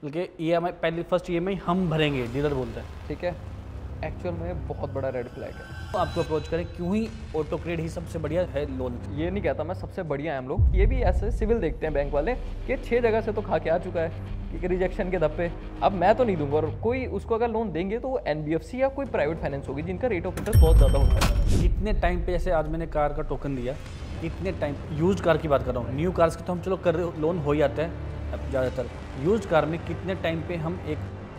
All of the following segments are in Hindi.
बल्कि EMI पहली फर्स्ट EMI हम भरेंगे, डीलर बोलता है। ठीक है, एक्चुअल में बहुत बड़ा रेड फ्लैग है। तो आपको अप्रोच करें, क्यों ही ऑटो क्रेडिट ही सबसे बढ़िया है लोन। ये नहीं कहता मैं सबसे बढ़िया है हम लोग, ये भी ऐसे सिविल देखते हैं बैंक वाले कि 6 जगह से तो खा के आ चुका है कि रिजेक्शन के धब्बे। अब मैं तो नहीं दूंगा, और कोई उसको अगर लोन देंगे तो वो NBFC या कोई प्राइवेट फाइनेंस होगी जिनका रेट ऑफ इंटरेस्ट बहुत ज़्यादा होता है। कितने टाइम पे, जैसे आज मैंने कार का टोकन दिया, कितने टाइम, यूज्ड कार की बात कर रहा हूँ, न्यू कार्स की तो हम चलो कर रहे, लोन हो जाता है अब ज़्यादातर। यूज्ड कार में कितने टाइम पे हम एक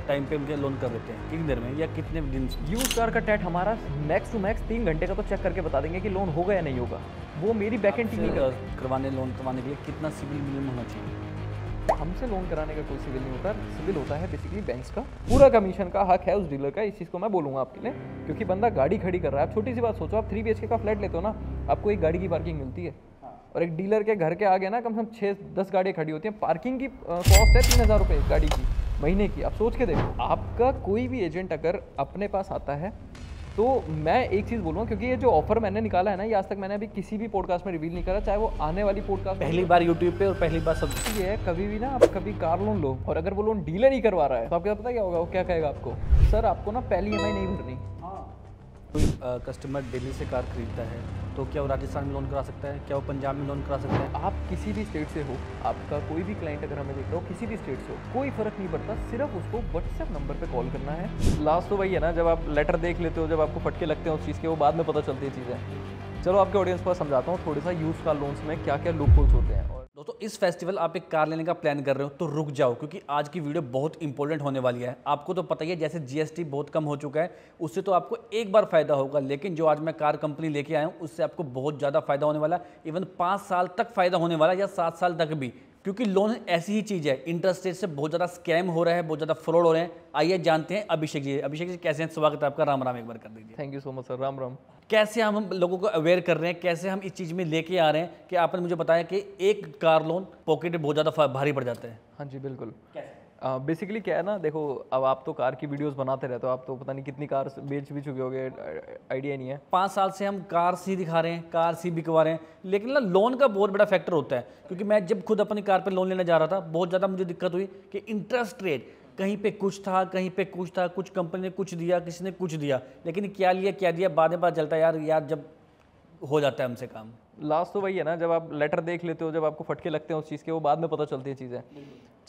टाइम पे उनके लोन कर देते हैं, कितनी देर में या कितने दिन से? यूज कार का टैट हमारा मैक्स टू मैक्स 3 घंटे का तो चेक करके बता देंगे कि लोन होगा या नहीं होगा। वो मेरी बैकएंड टीम नहीं करती। करवाने लोन करवाने के लिए कितना सिविल मिनिमम होना चाहिए? हमसे लोन कराने का कोई सिविल नहीं होता, सिविल होता है बेसिकली बैंक्स का। पूरा कमीशन का हक है उस डीलर का, इस चीज़ को मैं बोलूँगा आपके लिए, क्योंकि बंदा गाड़ी खड़ी कर रहा है। आप छोटी सी बात सोचो, आप 3 BHK का फ्लैट लेते हो ना, आपको एक गाड़ी की पार्किंग मिलती है, और एक डीलर के घर के आगे ना कम से कम 6-10 गाड़ियाँ खड़ी होती हैं। पार्किंग की कॉस्ट है 3000 रुपये एक गाड़ी की महीने की। आप सोच के देखो, आपका कोई भी एजेंट अगर अपने पास आता है तो मैं एक चीज़ बोलूँगा, क्योंकि ये जो ऑफर मैंने निकाला है ना, ये आज तक मैंने अभी किसी भी पॉडकास्ट में रिवील नहीं करा, चाहे वो आने वाली पॉडकास्ट पहली बार यूट्यूब पे और पहली बार सब। ये है, कभी भी ना आप कभी कार लोन लो और अगर वो लोन डीलर ही करवा रहा है तो आपको पता क्या होगा, वो क्या कहेगा आपको, सर आपको ना पहली EMI नहीं भरनी। कोई कस्टमर दिल्ली से कार खरीदता है तो क्या वो राजस्थान में लोन करा सकता है, क्या वो पंजाब में लोन करा सकता है? आप किसी भी स्टेट से हो, आपका कोई भी क्लाइंट अगर हमें देख रहा हो किसी भी स्टेट से हो, कोई फ़र्क नहीं पड़ता, सिर्फ उसको व्हाट्सएप नंबर पे कॉल करना है। लास्ट तो वही है ना, जब आप लेटर देख लेते हो, जब आपको फटके लगते हैं उस चीज़ के, वो बाद में पता चलती है चीज़ें। चलो आपके ऑडियंस को समझाता हूँ थोड़ा सा यूज़ कार लोन्स में क्या क्या लूपहोल्स होते हैं। दोस्तों, इस फेस्टिवल आप एक कार लेने का प्लान कर रहे हो तो रुक जाओ, क्योंकि आज की वीडियो बहुत इंपॉर्टेंट होने वाली है। आपको तो पता ही है, जैसे GST बहुत कम हो चुका है, उससे तो आपको एक बार फायदा होगा, लेकिन जो आज मैं कार कंपनी लेके आया हूँ उससे आपको बहुत ज़्यादा फायदा होने वाला है। इवन 5 साल तक फायदा होने वाला है, या 7 साल तक भी, क्योंकि लोन ऐसी ही चीज़ है। इंटरेस्ट रेट से बहुत ज़्यादा स्कैम हो रहा है, बहुत ज़्यादा फ्रॉड हो रहे हैं। आइए जानते हैं अभिषेक जी। अभिषेक जी कैसे हैं? स्वागत है आपका। राम राम एक बार कर दीजिए। Thank you so much sir. Ram Ram. कैसे हम लोगों को अवेयर कर रहे हैं, कैसे हम इस चीज़ में लेके आ रहे हैं कि आपने मुझे बताया कि एक कार लोन पॉकेट में बहुत ज़्यादा भारी पड़ जाता है। हाँ जी बिल्कुल। बेसिकली क्या है ना, देखो अब आप तो कार की वीडियोस बनाते रहते हो, आप तो पता नहीं कितनी कार बेच भी चुके होगे, आइडिया नहीं है। 5 साल से हम कार सी दिखा रहे हैं, कार सी बिकवा रहे हैं, लेकिन ना लोन का बहुत बड़ा फैक्टर होता है। क्योंकि मैं जब खुद अपनी कार पे लोन लेने जा रहा था, बहुत ज़्यादा मुझे दिक्कत हुई कि इंटरेस्ट रेट कहीं पे कुछ था, कहीं पे कुछ था, कुछ कंपनी ने कुछ दिया, किसी ने कुछ दिया, लेकिन क्या लिया क्या दिया बाद में पता चलता है यार जब हो जाता है हमसे काम। लास्ट तो वही है ना, जब आप लेटर देख लेते हो, जब आपको फटके लगते हैं उस चीज़ के, वो बाद में पता चलती है चीज़ें।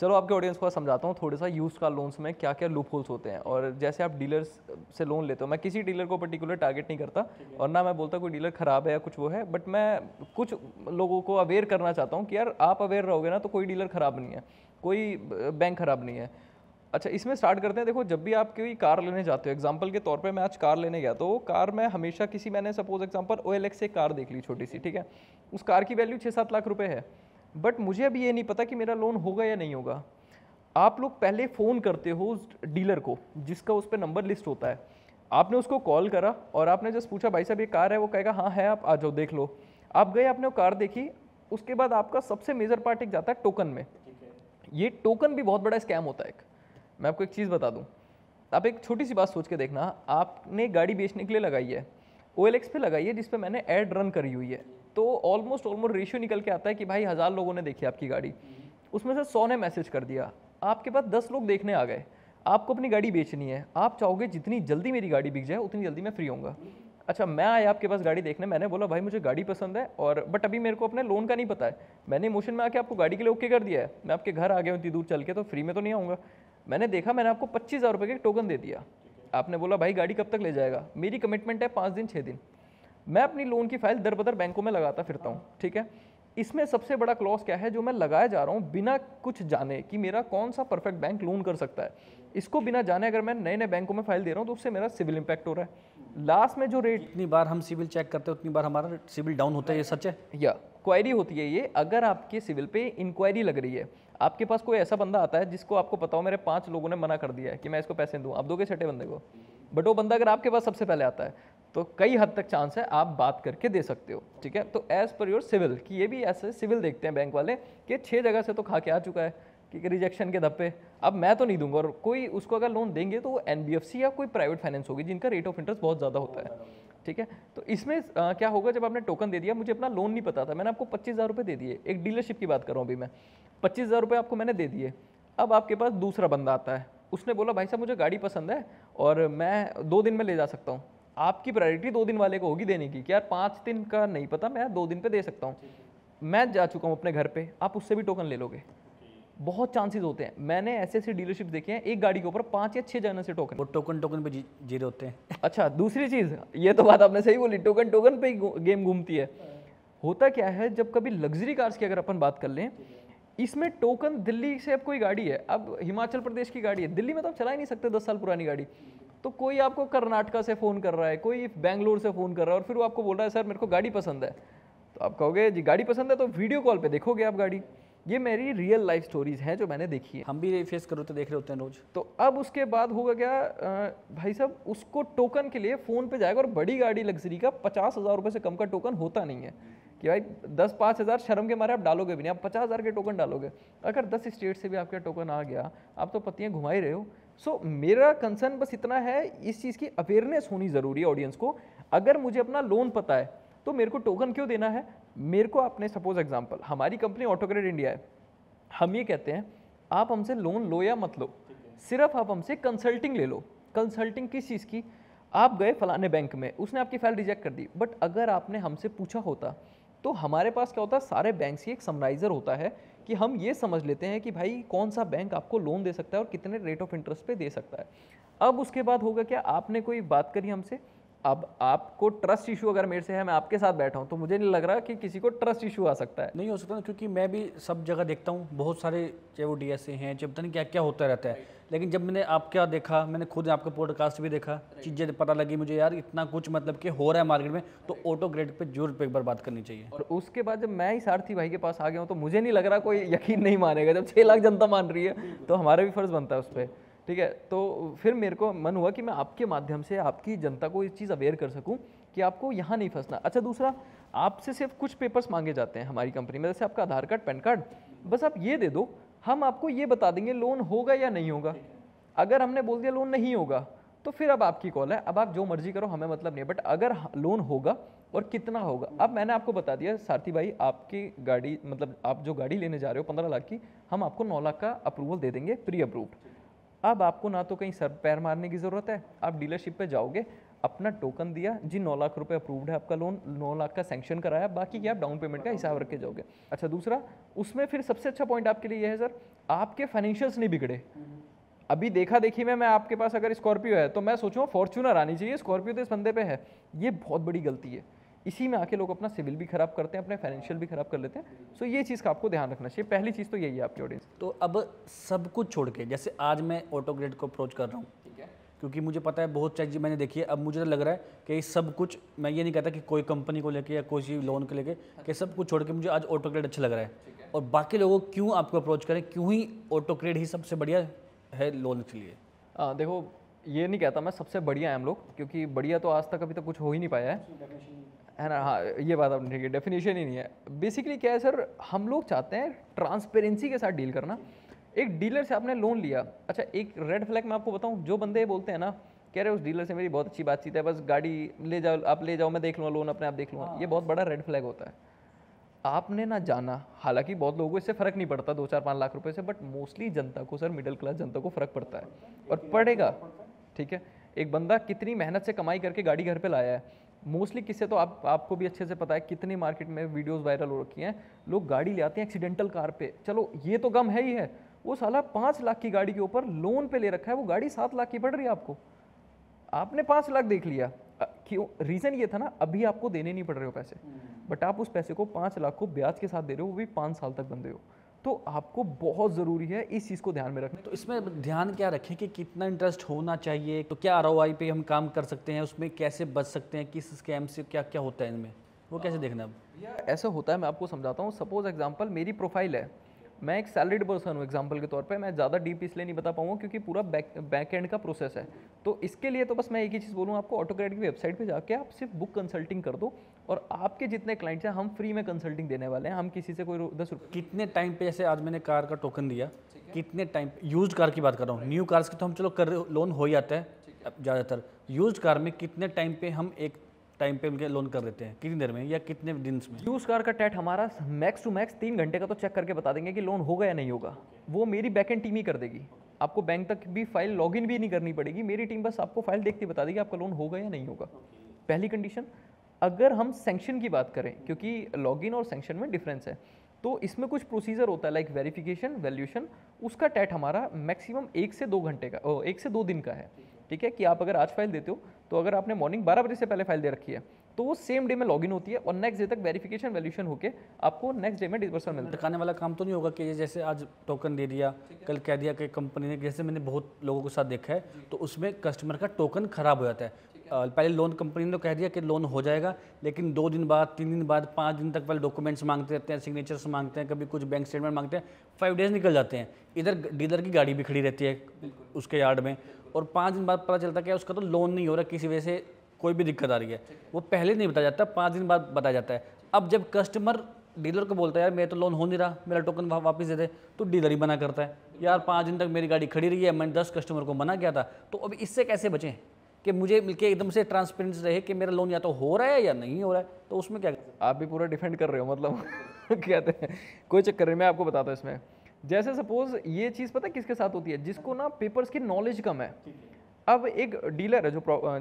चलो आपके ऑडियंस को समझाता हूँ थोड़ा सा यूज्ड कार लोन्स में क्या क्या लूप होल्स होते हैं। और जैसे आप डीलर्स से लोन लेते हो, मैं किसी डीलर को पर्टिकुलर टारगेट नहीं करता, और ना मैं बोलता कोई डीलर ख़राब है या कुछ वो है, बट मैं कुछ लोगों को अवेयर करना चाहता हूँ कि यार आप अवेयर रहोगे ना तो कोई डीलर ख़राब नहीं है, कोई बैंक ख़राब नहीं है। अच्छा, इसमें स्टार्ट करते हैं। देखो, जब भी आप कोई कार लेने जाते हो, एग्जांपल के तौर पे मैं आज कार लेने गया, तो कार में हमेशा मैंने सपोज एग्जांपल OLX से कार देख ली छोटी सी, ठीक है, उस कार की वैल्यू 6-7 लाख रुपए है, बट मुझे अभी ये नहीं पता कि मेरा लोन होगा या नहीं होगा। आप लोग पहले फ़ोन करते हो उस डीलर को जिसका उस पर नंबर लिस्ट होता है, आपने उसको कॉल करा और आपने जस्ट पूछा भाई साहब ये कार है, वो कहेगा हाँ है, आप आ जाओ देख लो। आप गए, आपने वो कार देखी, उसके बाद आपका सबसे मेजर पार्ट एक जाता है टोकन में। ये टोकन भी बहुत बड़ा स्कैम होता है। मैं आपको एक चीज़ बता दूं, आप एक छोटी सी बात सोच के देखना, आपने गाड़ी बेचने के लिए लगाई है, OLX पे लगाई है, जिस पे मैंने ऐड रन करी हुई है, तो ऑलमोस्ट रेशियो निकल के आता है कि भाई 1000 लोगों ने देखी आपकी गाड़ी, उसमें से 100 ने मैसेज कर दिया, आपके पास 10 लोग देखने आ गए, आपको अपनी गाड़ी बेचनी है, आप चाहोगे जितनी जल्दी मेरी गाड़ी बिक जाए उतनी जल्दी मैं फ्री होऊंगा। अच्छा, मैं आया आपके पास गाड़ी देखने, मैंने बोला भाई मुझे गाड़ी पसंद है, और बट अभी मेरे को अपने लोन का नहीं पता है, मैंने इमोशन में आके आपको गाड़ी के लिए ओके कर दिया है, मैं आपके घर आ गया हूँ इतनी दूर चल के, तो फ्री में तो नहीं आऊँगा। मैंने देखा, मैंने आपको 25,000 रुपये के टोकन दे दिया, आपने बोला भाई गाड़ी कब तक ले जाएगा, मेरी कमिटमेंट है 5 दिन 6 दिन, मैं अपनी लोन की फाइल दर बदर बैंकों में लगाता फिरता हूँ, ठीक है। इसमें सबसे बड़ा क्लॉज क्या है जो मैं लगाया जा रहा हूँ बिना कुछ जाने कि मेरा कौन सा परफेक्ट बैंक लोन कर सकता है, इसको बिना जाने अगर मैं नए नए बैंकों में फाइल दे रहा हूँ तो उससे मेरा सिविल इम्पैक्ट हो रहा है। लास्ट में जो रेट, जितनी बार हम सिविल चेक करते हैं उतनी बार हमारा सिविल डाउन होता है, ये सच है? या क्वायरी होती है ये, अगर आपके सिविल पे इंक्वायरी लग रही है, आपके पास कोई ऐसा बंदा आता है जिसको आपको पता हो मेरे 5 लोगों ने मना कर दिया है कि मैं इसको पैसे दूँ, आप दोगे छठे बंदे को, बट वो बंदा अगर आपके पास सबसे पहले आता है तो कई हद तक चांस है आप बात करके दे सकते हो, ठीक है। तो एज पर योर सिविल, कि ये भी ऐसे सिविल देखते हैं बैंक वाले कि 6 जगह से तो खा के आ चुका है कि रिजेक्शन के धब्बे, अब मैं तो नहीं दूंगा, और कोई उसको अगर लोन देंगे तो वो NBFC या कोई प्राइवेट फाइनेंस होगी जिनका रेट ऑफ इंटरेस्ट बहुत ज़्यादा होता है, ठीक है। तो इसमें क्या होगा, जब आपने टोकन दे दिया, मुझे अपना लोन नहीं पता था, मैंने आपको 25,000 रुपये दे दिए, एक डीलरशिप की बात कर रहा हूँ अभी मैं, 25,000 रुपये आपको मैंने दे दिए, अब आपके पास दूसरा बंदा आता है, उसने बोला भाई साहब मुझे गाड़ी पसंद है और मैं 2 दिन में ले जा सकता हूँ। आपकी प्रायोरिटी 2 दिन वाले को होगी देने की कि यार 5 दिन का नहीं पता, मैं 2 दिन पे दे सकता हूँ। मैं जा चुका हूँ अपने घर पे, आप उससे भी टोकन ले लोगे। बहुत चांसेस होते हैं, मैंने ऐसे ऐसे डीलरशिप देखे हैं, एक गाड़ी के ऊपर 5 या 6 जने से टोकन। वो टोकन पे जी रहे होते हैं। अच्छा, दूसरी चीज़, ये तो बात आपने सही बोली, टोकन पे ही गेम घूमती है। होता क्या है, जब कभी लग्जरी कार्स की अगर अपन बात कर लें, इसमें टोकन, दिल्ली से अब कोई गाड़ी है, अब हिमाचल प्रदेश की गाड़ी है, दिल्ली में तो आप चला ही नहीं सकते 10 साल पुरानी गाड़ी, तो कोई आपको कर्नाटका से फ़ोन कर रहा है, कोई बेंगलोर से फ़ोन कर रहा है और फिर वो आपको बोल रहा है सर मेरे को गाड़ी पसंद है, तो आप कहोगे जी गाड़ी पसंद है तो वीडियो कॉल पे देखोगे आप गाड़ी। ये मेरी रियल लाइफ स्टोरीज हैं जो मैंने देखी है। हम भी फेस करो तो देख रहे होते हैं रोज। तो अब उसके बाद होगा क्या, भाई साहब उसको टोकन के लिए फ़ोन पे जाएगा और बड़ी गाड़ी लग्जरी का 50,000 रुपये से कम का टोकन होता नहीं है कि भाई 10-5 हज़ार शर्म के मारे आप डालोगे भी नहीं, आप 50,000 के टोकन डालोगे। अगर 10 स्टेट से भी आपका टोकन आ गया, आप तो पत्तियाँ घुमा ही रहे हो। सो मेरा कंसर्न बस इतना है, इस चीज़ की अवेयरनेस होनी ज़रूरी है ऑडियंस को। अगर मुझे अपना लोन पता है तो मेरे को टोकन क्यों देना है। मेरे को आपने सपोज एग्जाम्पल, हमारी कंपनी ऑटोक्रेडिट इंडिया है, हम ये कहते हैं आप हमसे लोन लो या मत लो, सिर्फ आप हमसे कंसल्टिंग ले लो। कंसल्टिंग किस चीज़ की, आप गए फलाने बैंक में, उसने आपकी फाइल रिजेक्ट कर दी, बट अगर आपने हमसे पूछा होता तो हमारे पास क्या होता है, सारे बैंक की एक समराइज़र होता है कि हम ये समझ लेते हैं कि भाई कौन सा बैंक आपको लोन दे सकता है और कितने रेट ऑफ इंटरेस्ट पे दे सकता है। अब उसके बाद होगा क्या, आपने कोई बात करी हमसे, अब आपको ट्रस्ट इशू अगर मेरे से है, मैं आपके साथ बैठा हूँ, तो मुझे नहीं लग रहा कि किसी को ट्रस्ट इशू आ सकता है। नहीं हो सकता ना, क्योंकि मैं भी सब जगह देखता हूँ, बहुत सारे चाहे वो डीएसए हैं, चाहे पता नहीं क्या क्या होता रहता है। लेकिन जब मैंने आपका देखा, मैंने खुद आपका पॉडकास्ट भी देखा, चीज़ें पता लगी मुझे यार इतना कुछ मतलब कि हो रहा है मार्केट में, तो ऑटो ग्रेड पे जरूर एक बार बात करनी चाहिए। और उसके बाद जब मैं ही सारथी भाई के पास आ गया हूँ, तो मुझे नहीं लग रहा कोई यकीन नहीं मानेगा। जब 6 लाख जनता मान रही है तो हमारा भी फर्ज बनता है उस पर, ठीक है। तो फिर मेरे को मन हुआ कि मैं आपके माध्यम से आपकी जनता को इस चीज़ अवेयर कर सकूं कि आपको यहाँ नहीं फंसना। अच्छा, दूसरा, आपसे सिर्फ कुछ पेपर्स मांगे जाते हैं हमारी कंपनी में, जैसे आपका आधार कार्ड, पैन कार्ड, बस आप ये दे दो, हम आपको ये बता देंगे लोन होगा या नहीं होगा। अगर हमने बोल दिया लोन नहीं होगा तो फिर अब आपकी कॉल है, अब आप जो मर्जी करो, हमें मतलब नहीं है। बट अगर लोन होगा और कितना होगा, अब मैंने आपको बता दिया सारथी भाई, आपकी गाड़ी मतलब आप जो गाड़ी लेने जा रहे हो 15 लाख की, हम आपको 9 लाख का अप्रूवल दे देंगे, प्री अप्रूव्ड। अब आपको ना तो कहीं सर पैर मारने की ज़रूरत है, आप डीलरशिप पे जाओगे, अपना टोकन दिया जी, 9 लाख रुपए अप्रूव्ड है आपका लोन, 9 लाख का सैंक्शन कराया, बाकी क्या आप डाउन पेमेंट का हिसाब रख के जाओगे। अच्छा, दूसरा, उसमें फिर सबसे अच्छा पॉइंट आपके लिए यह है सर, आपके फाइनेंशियल्स नहीं बिगड़े। अभी देखा देखी में मैं आपके पास अगर स्कॉर्पियो है तो मैं सोचूंगा फॉर्च्यूनर आनी चाहिए, स्कॉर्पियो तो इस बंदे पे है, ये बहुत बड़ी गलती है। इसी में आके लोग अपना सिविल भी खराब करते हैं, अपने फाइनेंशियल भी खराब कर लेते हैं। सो ये चीज़ का आपको ध्यान रखना चाहिए। पहली चीज़ तो यही है आपकी ऑडियंस। तो अब सब कुछ छोड़ के, जैसे आज मैं ऑटो ग्रेड को अप्रोच कर रहा हूँ, क्योंकि मुझे पता है बहुत चीज़ मैंने देखी है। अब मुझे लग रहा है कि सब कुछ, मैं ये नहीं कहता कि कोई कंपनी को लेके या कोई लोन को लेके, कि सब कुछ छोड़ के मुझे आज ऑटो ग्रेड अच्छा लग रहा है। और बाकी लोगों को क्यों आपको अप्रोच करें, क्यों ही ऑटो ग्रेड ही सबसे बढ़िया है लोन के लिए। देखो, ये नहीं कहता मैं सबसे बढ़िया है हम लोग, क्योंकि बढ़िया तो आज तक अभी तक कुछ हो ही नहीं पाया है ना। हाँ, ये बात आपने ठीक है, डेफिनेशन ही नहीं है। बेसिकली क्या है सर, हम लोग चाहते हैं ट्रांसपेरेंसी के साथ डील करना। एक डीलर से आपने लोन लिया, अच्छा एक रेड फ्लैग मैं आपको बताऊं, जो बंदे बोलते हैं ना, कह रहे उस डीलर से मेरी बहुत अच्छी बातचीत है, बस गाड़ी ले जाओ, आप ले जाओ, मैं देख लूँगा, लोन अपने आप देख लूँगा, ये बहुत बड़ा रेड फ्लैग होता है। आपने ना जाना, हालांकि बहुत लोगों को इससे फ़र्क नहीं पड़ता 2-4-5 लाख रुपए से, बट मोस्टली जनता को सर, मिडिल क्लास जनता को फ़र्क पड़ता है और पड़ेगा, ठीक है। एक बंदा कितनी मेहनत से कमाई करके गाड़ी घर पे लाया है, मोस्टली किससे, तो आपको भी अच्छे से पता है, कितनी मार्केट में वीडियोस वायरल हो रखी हैं, लोग गाड़ी ले आते हैं एक्सीडेंटल कार पे, चलो ये तो गम है ही है, वो साला 5 लाख की गाड़ी के ऊपर लोन पे ले रखा है, वो गाड़ी 7 लाख की पड़ रही है आपको, आपने 5 लाख देख लिया। क्यों? रीज़न ये था ना, अभी आपको देने नहीं पड़ रहे हो पैसे, बट आप उस पैसे को 5 लाख को ब्याज के साथ दे रहे हो, वो भी 5 साल तक बंदे हो। तो आपको बहुत ज़रूरी है इस चीज़ को ध्यान में रखना। तो इसमें ध्यान क्या रखें कि कितना इंटरेस्ट होना चाहिए, तो क्या आरओआई पे हम काम कर सकते हैं, उसमें कैसे बच सकते हैं, किस स्कैम से क्या क्या होता है इनमें, वो कैसे देखना। अब ऐसा होता है, मैं आपको समझाता हूँ। सपोज एग्जांपल, मेरी प्रोफाइल है, मैं एक सैलरीड पर्सन हूँ एग्जांपल के तौर पे, मैं ज़्यादा डीप इसलिए नहीं बता पाऊँगा क्योंकि पूरा बैक एंड का प्रोसेस है। तो इसके लिए तो बस मैं एक ही चीज़ बोलूँ आपको, ऑटो क्रेडिट की वेबसाइट पे जाके आप सिर्फ बुक कंसल्टिंग कर दो, और आपके जितने क्लाइंट्स हैं हम फ्री में कंसल्टिंग देने वाले हैं। हम किसी से कोई 10 रुपये। कितने टाइम पे, जैसे आज मैंने कार का टोकन दिया, कितने टाइम, यूज्ड कार की बात कर रहा हूँ, न्यू कार्स की तो हम चलो कर रहे, लोन हो जाता है ज़्यादातर, यूज्ड कार में कितने टाइम पे हम एक टाइम पे उनके लोन कर देते हैं, कितनी देर में या कितने दिन में? यूज कार का टैट हमारा मैक्स टू मैक्स 3 घंटे का तो चेक करके बता देंगे कि लोन होगा या नहीं होगा। वो मेरी बैकएंड टीम ही कर देगी, आपको बैंक तक भी फाइल लॉगिन भी नहीं करनी पड़ेगी, मेरी टीम बस आपको फाइल देखती बता देगी आपका लोन होगा या नहीं होगा। पहली कंडीशन। अगर हम सैंक्शन की बात करें, क्योंकि लॉगिन और सैंक्शन में डिफरेंस है, तो इसमें कुछ प्रोसीजर होता है लाइक वेरिफिकेशन, वैल्यूएशन, उसका टैट हमारा मैक्सिमम 1 से 2 घंटे का 1 से 2 दिन का है। ठीक है कि आप अगर आज फाइल देते हो तो अगर आपने मॉर्निंग 12 बजे से पहले फाइल दे रखी है तो वो सेम डे में लॉगिन होती है और नेक्स्ट डे तक वेरिफिकेशन वैल्यूएशन होके आपको नेक्स्ट डे में डिसबर्समेंट मिलता है। टकाने वाला काम तो नहीं होगा कि जैसे आज टोकन दे दिया, कल कह दिया कि कंपनी ने, जैसे मैंने बहुत लोगों के साथ देखा है, तो उसमें कस्टमर का टोकन खराब हो जाता है। पहले लोन कंपनी ने तो कह दिया कि लोन हो जाएगा, लेकिन 2 दिन बाद, 3 दिन बाद, 5 दिन तक पहले डॉक्यूमेंट्स मांगते रहते हैं, सिग्नेचर्स मांगते हैं, कभी कुछ बैंक स्टेटमेंट मांगते हैं, 5 डेज निकल जाते हैं। इधर डीलर की गाड़ी भी खड़ी रहती है उसके यार्ड में, और 5 दिन बाद पता चलता है कि उसका तो लोन नहीं हो रहा, किसी वजह से कोई भी दिक्कत आ रही है, वो पहले नहीं बताया जाता, 5 दिन बाद बताया जाता है। अब जब कस्टमर डीलर को बोलता है यार मेरा तो लोन हो नहीं रहा, मेरा टोकन वापस दे दे, तो डीलर ही मना करता है, यार 5 दिन तक मेरी गाड़ी खड़ी रही है, मैंने 10 कस्टमर को मना किया था। तो अब इससे कैसे बचें कि मुझे मिलके एकदम से ट्रांसपेरेंसी रहे कि मेरा लोन या तो हो रहा है या नहीं हो रहा है, तो उसमें क्या? आप भी पूरा डिफेंड कर रहे हो मतलब कहते हैं कोई चक्कर नहीं, मैं आपको बताता हूँ इसमें। जैसे सपोज ये चीज़ पता है किसके साथ होती है, जिसको ना पेपर्स की नॉलेज कम है। अब एक डीलर है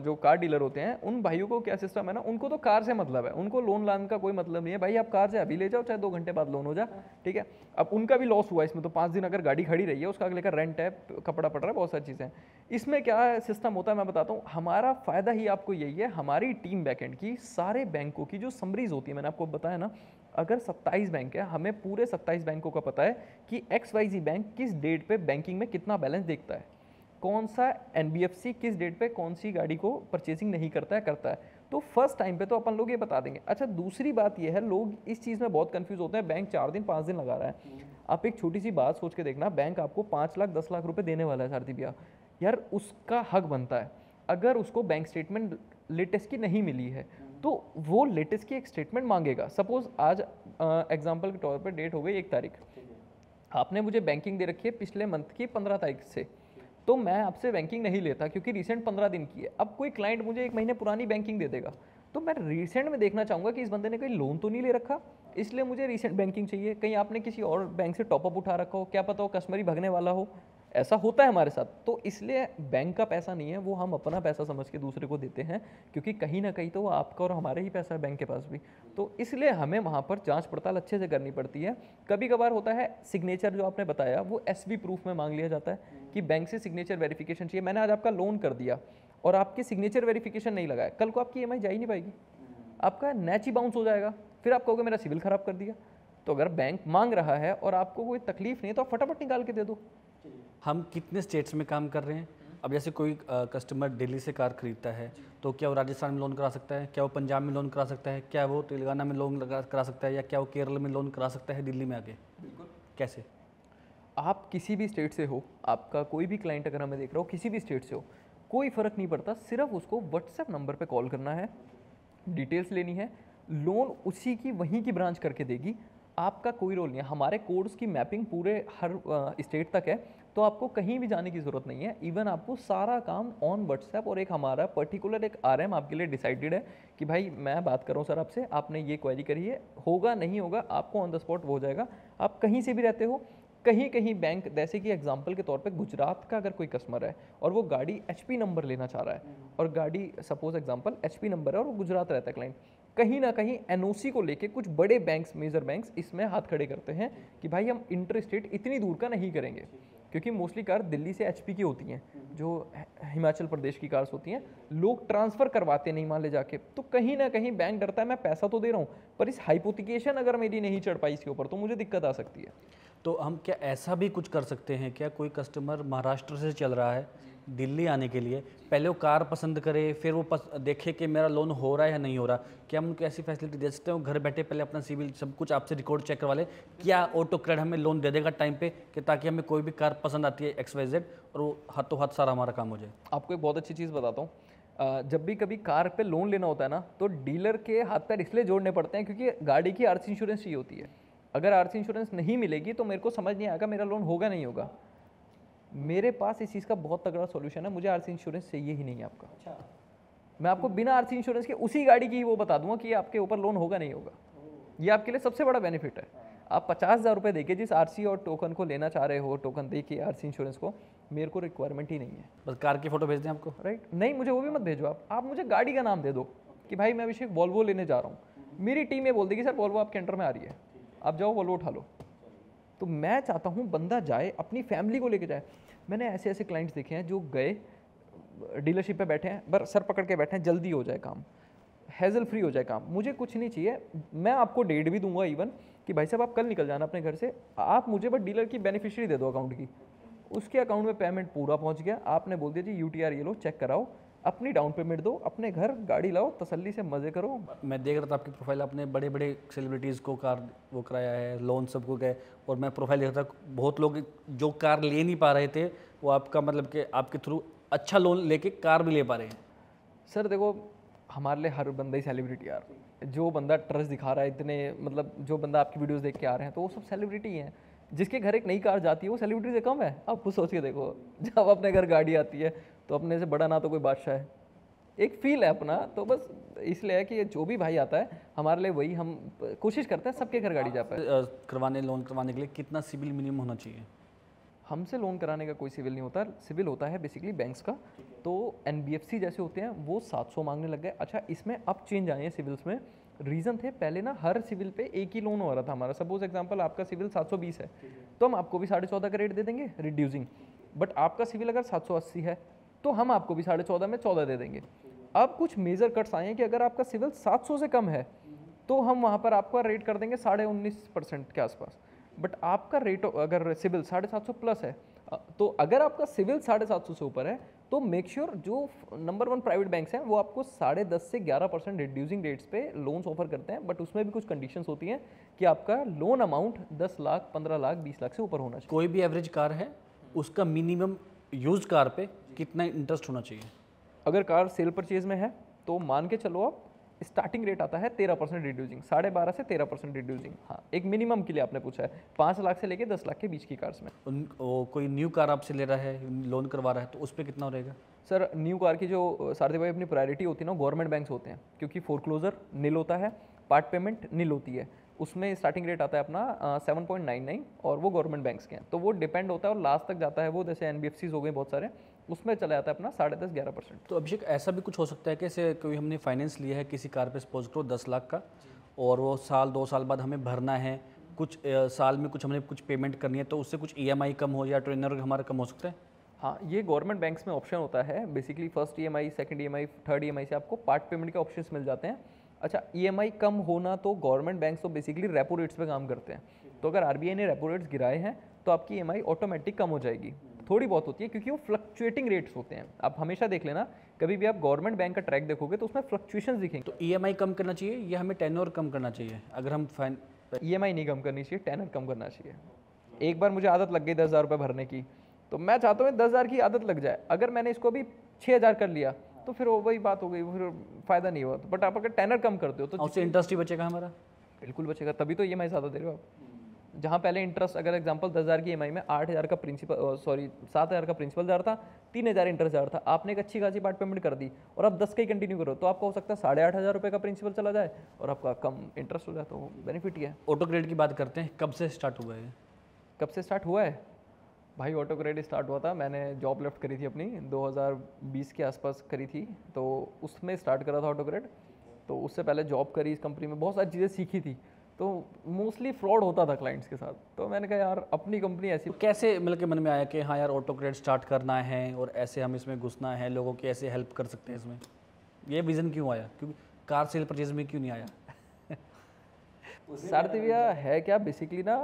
जो कार डीलर होते हैं, उन भाइयों को क्या सिस्टम है ना, उनको तो कार से मतलब है, उनको लोन लान का कोई मतलब नहीं है। भाई आप कार से अभी ले जाओ, चाहे 2 घंटे बाद लोन हो जाए, ठीक है। अब उनका भी लॉस हुआ इसमें, तो 5 दिन अगर गाड़ी खड़ी रही है, उसका अगले का रेंट है, कपड़ा पड़ रहा है, बहुत सारी चीज़ें। इसमें क्या सिस्टम होता है मैं बताता हूँ। हमारा फ़ायदा ही आपको यही है, हमारी टीम बैकएंड की सारे बैंकों की जो समरीज होती है, मैंने आपको बताया ना, अगर 27 बैंक है, हमें पूरे 27 बैंकों का पता है कि XYZ बैंक किस डेट पे बैंकिंग में कितना बैलेंस देखता है, कौन सा NBFC किस डेट पे कौन सी गाड़ी को परचेसिंग नहीं करता है। तो फर्स्ट टाइम पे तो अपन लोग ये बता देंगे। अच्छा, दूसरी बात ये है, लोग इस चीज़ में बहुत कंफ्यूज होते हैं, बैंक 4 दिन 5 दिन लगा रहा है। आप एक छोटी सी बात सोच के देखना, बैंक आपको 5 लाख 10 लाख रुपए देने वाला है सारथी भैया, यार उसका हक बनता है। अगर उसको बैंक स्टेटमेंट लेटेस्ट की नहीं मिली है तो वो लेटेस्ट की एक स्टेटमेंट मांगेगा। सपोज आज एग्जाम्पल के तौर पर डेट हो गई 1 तारीख, आपने मुझे बैंकिंग दे रखी है पिछले मंथ की 15 तारीख से, तो मैं आपसे बैंकिंग नहीं लेता क्योंकि रिसेंट 15 दिन की है। अब कोई क्लाइंट मुझे 1 महीने पुरानी बैंकिंग दे देगा, तो मैं रिसेंट में देखना चाहूँगा कि इस बंदे ने कोई लोन तो नहीं ले रखा, इसलिए मुझे रिसेंट बैंकिंग चाहिए। कहीं आपने किसी और बैंक से टॉपअप उठा रखा हो, क्या पता हो कस्टमर ही भगने वाला हो, ऐसा होता है हमारे साथ। तो इसलिए बैंक का पैसा नहीं है, वो हम अपना पैसा समझ के दूसरे को देते हैं, क्योंकि कहीं ना कहीं तो वो आपका और हमारे ही पैसा है बैंक के पास भी। तो इसलिए हमें वहाँ पर जांच पड़ताल अच्छे से करनी पड़ती है। कभी कभार होता है सिग्नेचर जो आपने बताया वो SV प्रूफ में मांग लिया जाता है कि बैंक से सिग्नेचर वेरिफिकेशन चाहिए। मैंने आज आपका लोन कर दिया और आपकी सिग्नेचर वेरिफिकेशन नहीं लगाया, कल को आपकी EMI जा ही नहीं पाएगी, आपका नेच ही बाउंस हो जाएगा, फिर आप कहोगे मेरा सिविल खराब कर दिया। तो अगर बैंक मांग रहा है और आपको कोई तकलीफ नहीं है तो आप फटाफट निकाल के दे दो। हम कितने स्टेट्स में काम कर रहे हैं? अब जैसे कोई कस्टमर दिल्ली से कार खरीदता है तो क्या वो राजस्थान में लोन करा सकता है, क्या वो पंजाब में लोन करा सकता है, क्या वो तेलंगाना में लोन करा सकता है, या क्या वो केरल में लोन करा सकता है दिल्ली में आके? बिल्कुल। कैसे? आप किसी भी स्टेट से हो, आपका कोई भी क्लाइंट अगर हमें देख रहा हो किसी भी स्टेट से हो, कोई फ़र्क नहीं पड़ता, सिर्फ उसको व्हाट्सएप नंबर पे कॉल करना है, डिटेल्स लेनी है, लोन उसी की वहीं की ब्रांच करके देगी, आपका कोई रोल नहीं है। हमारे कोड्स की मैपिंग पूरे हर स्टेट तक है, तो आपको कहीं भी जाने की ज़रूरत नहीं है। इवन आपको सारा काम ऑन व्हाट्सएप, और एक हमारा पर्टिकुलर एक RM आपके लिए डिसाइडेड है कि भाई मैं बात कर रहा हूँ सर आपसे, आपने ये क्वेरी करी है, होगा नहीं होगा आपको ऑन द स्पॉट हो जाएगा। आप कहीं से भी रहते हो, कहीं कहीं बैंक, जैसे कि एग्जांपल के तौर पे गुजरात का अगर कोई कस्टमर है और वो गाड़ी HP नंबर लेना चाह रहा है, और गाड़ी सपोज एग्जांपल HP नंबर है और वो गुजरात रहता है क्लाइंट, कहीं ना कहीं NOC को लेके कुछ बड़े बैंक्स, मेजर बैंक्स इसमें हाथ खड़े करते हैं कि भाई हम इंटर स्टेट इतनी दूर का नहीं करेंगे, क्योंकि मोस्टली कार दिल्ली से HP की होती हैं, जो हिमाचल प्रदेश की कार्स होती हैं, लोग ट्रांसफ़र करवाते नहीं मान ले जाके। तो कहीं ना कहीं बैंक डरता है मैं पैसा तो दे रहा हूँ पर इस हाइपोथिकेशन अगर मेरी नहीं चढ़ पाई इसके ऊपर तो मुझे दिक्कत आ सकती है। तो हम क्या ऐसा भी कुछ कर सकते हैं क्या, कोई कस्टमर महाराष्ट्र से चल रहा है दिल्ली आने के लिए, पहले वो कार पसंद करे, फिर वो देखे कि मेरा लोन हो रहा है या नहीं हो रहा, क्या हम उनको ऐसी फैसिलिटी दे सकते हैं वो घर बैठे पहले अपना सिविल सब कुछ आपसे रिकॉर्ड चेक करवा ले? क्या ऑटो क्रेडिट हमें लोन दे देगा टाइम पे, कि ताकि हमें कोई भी कार पसंद आती है XYZ और वो हाथों हाथ सारा हमारा काम हो जाए? आपको एक बहुत अच्छी चीज़ बताता हूँ, जब भी कभी कार पे लोन लेना होता है ना, तो डीलर के हाथ पैर इसलिए जोड़ने पड़ते हैं क्योंकि गाड़ी की RC इंश्योरेंस चाहिए होती है। अगर RC इंश्योरेंस नहीं मिलेगी तो मेरे को समझ नहीं आएगा मेरा लोन होगा नहीं होगा। मेरे पास इस चीज़ का बहुत तगड़ा सॉल्यूशन है, मुझे RC इंश्योरेंस चाहिए ही नहीं है आपका। मैं आपको बिना आरसी इंश्योरेंस के उसी गाड़ी की वो बता दूंगा कि ये आपके ऊपर लोन होगा नहीं होगा। ये आपके लिए सबसे बड़ा बेनिफिट है। आप 50,000 रुपये देके जिस आरसी और टोकन को लेना चाह रहे हो, टोकन दे के आरसी इंश्योरेंस को, मेरे को रिक्वायरमेंट ही नहीं है। बस कार की फोटो भेज दें आपको, राइट? नहीं, मुझे वो भी मत भेजो आप मुझे गाड़ी का नाम दे दो कि भाई मैं अभिषेक वॉल्वो लेने जा रहा हूँ, मेरी टीम ये बोल देगी सर वॉल्वो आपके अंडर में आ रही है, आप जाओ वॉल्वो उठा लो। तो मैं चाहता हूँ बंदा जाए अपनी फैमिली को लेके जाए। मैंने ऐसे ऐसे क्लाइंट्स देखे हैं जो गए डीलरशिप पे बैठे हैं, बस सर पकड़ के बैठे हैं, जल्दी हो जाए काम, हैजल फ्री हो जाए काम, मुझे कुछ नहीं चाहिए। मैं आपको डेट भी दूंगा इवन कि भाई साहब आप कल निकल जाना अपने घर से, आप मुझे बस डीलर की बेनिफिशियरी दे दो अकाउंट की, उसके अकाउंट में पेमेंट पूरा पहुंच गया, आपने बोल दिया जी यूटीआर ये लो, चेक कराओ, अपनी डाउन पेमेंट दो, अपने घर गाड़ी लाओ, तसल्ली से मज़े करो। मैं देख रहा था आपकी प्रोफाइल, आपने बड़े बड़े सेलिब्रिटीज़ को कार वो कराया है, लोन सबको गए, और मैं प्रोफाइल देख रहा था बहुत लोग जो कार ले नहीं पा रहे थे वो आपका मतलब कि आपके थ्रू अच्छा लोन लेके कार भी ले पा रहे हैं। सर देखो, हमारे लिए हर बंदा ही सेलिब्रिटी यार, जो बंदा ट्रस्ट दिखा रहा है इतने, मतलब जो बंदा आपकी वीडियोस देख के आ रहे हैं तो वो सब सेलिब्रिटी हैं। जिसके घर एक नई कार जाती है वो सेलिब्रिटी से कम है? आप खुद सोच के देखो, जब अपने घर गाड़ी आती है तो अपने से बड़ा ना तो कोई बादशाह है, एक फील है अपना। तो बस इसलिए है कि जो भी भाई आता है हमारे लिए वही, हम कोशिश करते हैं सबके घर गाड़ी जा पाए। लोन करवाने के लिए कितना सिविल मिनिमम होना चाहिए? हमसे लोन कराने का कोई सिविल नहीं होता, सिविल होता है बेसिकली बैंक्स का। तो एनबीएफसी जैसे होते हैं वो 700 मांगने लग गए। अच्छा, इसमें अब चेंज आए हैं सिविल्स में। रीज़न थे पहले ना, हर सिविल पे एक ही लोन हो रहा था हमारा। सपोज एग्जांपल आपका सिविल 720 है तो हम आपको भी 14.5 का रेट दे देंगे रिड्यूसिंग। बट आपका सिविल अगर 780 है तो हम आपको भी 14.5 में 14 दे देंगे। अब कुछ मेजर कट्स आए हैं कि अगर आपका सिविल 700 से कम है तो हम वहाँ पर आपका रेट कर देंगे 19.5% के आसपास। बट आपका रेट अगर सिविल 750 प्लस है, तो अगर आपका सिविल 750 से ऊपर है तो मेक श्योर जो नंबर 1 प्राइवेट बैंक्स हैं वो आपको 10.5 से 11% रिड्यूसिंग रेट्स पे लोन्स ऑफर करते हैं। बट उसमें भी कुछ कंडीशंस होती हैं कि आपका लोन अमाउंट 10 लाख, 15 लाख, 20 लाख से ऊपर होना चाहिए। कोई भी एवरेज कार है उसका मिनिमम यूज कार पे कितना इंटरेस्ट होना चाहिए? अगर कार सेल परचेज में है तो मान के चलो आप स्टार्टिंग रेट आता है 13% रिड्यूसिंग, 12.5 से 13% रिड्यूसिंग। हाँ, एक मिनिमम के लिए आपने पूछा है, 5 लाख से लेके 10 लाख के बीच की कार्स में। कोई न्यू कार आपसे ले रहा है, लोन करवा रहा है, तो उस पर कितना रहेगा? सर न्यू कार की जो सारथी भाई अपनी प्रायोरिटी होती है ना, गवर्नमेंट बैंक्स होते हैं, क्योंकि फोरक्लोजर नील होता है, पार्ट पेमेंट नील होती है, उसमें स्टार्टिंग रेट आता है अपना 7.99 और वो गवर्नमेंट बैंक्स के हैं। तो वो डिपेंड होता है और लास्ट तक जाता है वो, जैसे एनबीएफसीज हो गए बहुत सारे, उसमें चला जाता है अपना 10.5-11%। तो अभिषेक ऐसा भी कुछ हो सकता है कि जैसे कोई हमने फाइनेंस लिया है किसी कार पे, सपोज करो 10 लाख का, और वो साल 2 साल बाद हमें भरना है, कुछ साल में कुछ हमने कुछ पेमेंट करनी है, तो उससे कुछ ईएमआई कम हो या ट्रेनर हमारा कम हो सकता है? हाँ, ये गवर्नमेंट बैंक्स में ऑप्शन होता है basically. First EMI, second EMI, third EMI से आपको पार्ट पेमेंट के ऑप्शंस मिल जाते हैं। अच्छा, ईएमआई कम होना तो गवर्नमेंट बैंक्स तो बेसिकली रेपो रेट्स पे काम करते हैं। तो अगर आरबीआई ने रेपो रेट्स गिराए हैं तो आपकी ईएमआई ऑटोमेटिक कम हो जाएगी। थोड़ी बहुत होती है क्योंकि वो फ्लक्चुएटिंग रेट्स होते हैं। आप हमेशा देख लेना, कभी भी आप गवर्नमेंट बैंक का ट्रैक देखोगे तो उसमें फ्लक्चुएशंस दिखेंगे। तो ईएमआई कम करना चाहिए या हमें टेन्योर कम करना चाहिए? अगर हम ईएमआई नहीं कम करनी चाहिए, टेनर कम करना चाहिए। एक बार मुझे आदत लग गई 10,000 रुपये भरने की, तो मैं चाहता हूँ 10,000 की आदत लग जाए। अगर मैंने इसको अभी 6,000 कर लिया तो फिर वो वही बात हो गई, फिर फायदा नहीं हुआ। बट आप अगर टेनर कम करते हो तो उससे इंटरेस्ट ही बचेगा हमारा। बिल्कुल बचेगा, तभी तो ईएमआई ज़्यादा दे रहे हो आप। जहाँ पहले इंटरेस्ट, अगर एग्जांपल 10,000 की ईएमआई में 8,000 का प्रिंसिपल, 7,000 का प्रिंसिपल जा रहा था, 3,000 इंटरेस्ट जा रहा था, आपने एक अच्छी खासी पार्ट पेमेंट कर दी और आप 10 का ही कंटिन्यू करो, तो आपका हो सकता है 8,500 रुपये का प्रिंसिपल चला जाए और आपका कम इंटरेस्ट हो जाए, तो बेनिफिट ही है। ऑटो क्रेडिट की बात करते हैं, कब से स्टार्ट हुआ है? कब से स्टार्ट हुआ है भाई? ऑटो क्रेडिट स्टार्ट हुआ था, मैंने जॉब लेफ्ट करी थी अपनी 2020 के आसपास करी थी, तो उसमें स्टार्ट करा था ऑटो क्रेडिट। तो उससे पहले जॉब करी इस कंपनी में, बहुत सारी चीज़ें सीखी थी। तो मोस्टली फ्रॉड होता था क्लाइंट्स के साथ, तो मैंने कहा यार अपनी कंपनी ऐसी। तो कैसे मतलब के मन में आया कि हाँ यार ऑटो क्रेडिट स्टार्ट करना है और ऐसे हम इसमें घुसना है, लोगों की ऐसे हेल्प कर सकते हैं इसमें? ये विज़न क्यों आया? क्योंकि कार सेल परचेज में क्यों नहीं आया? सारथी भैया है क्या बेसिकली ना,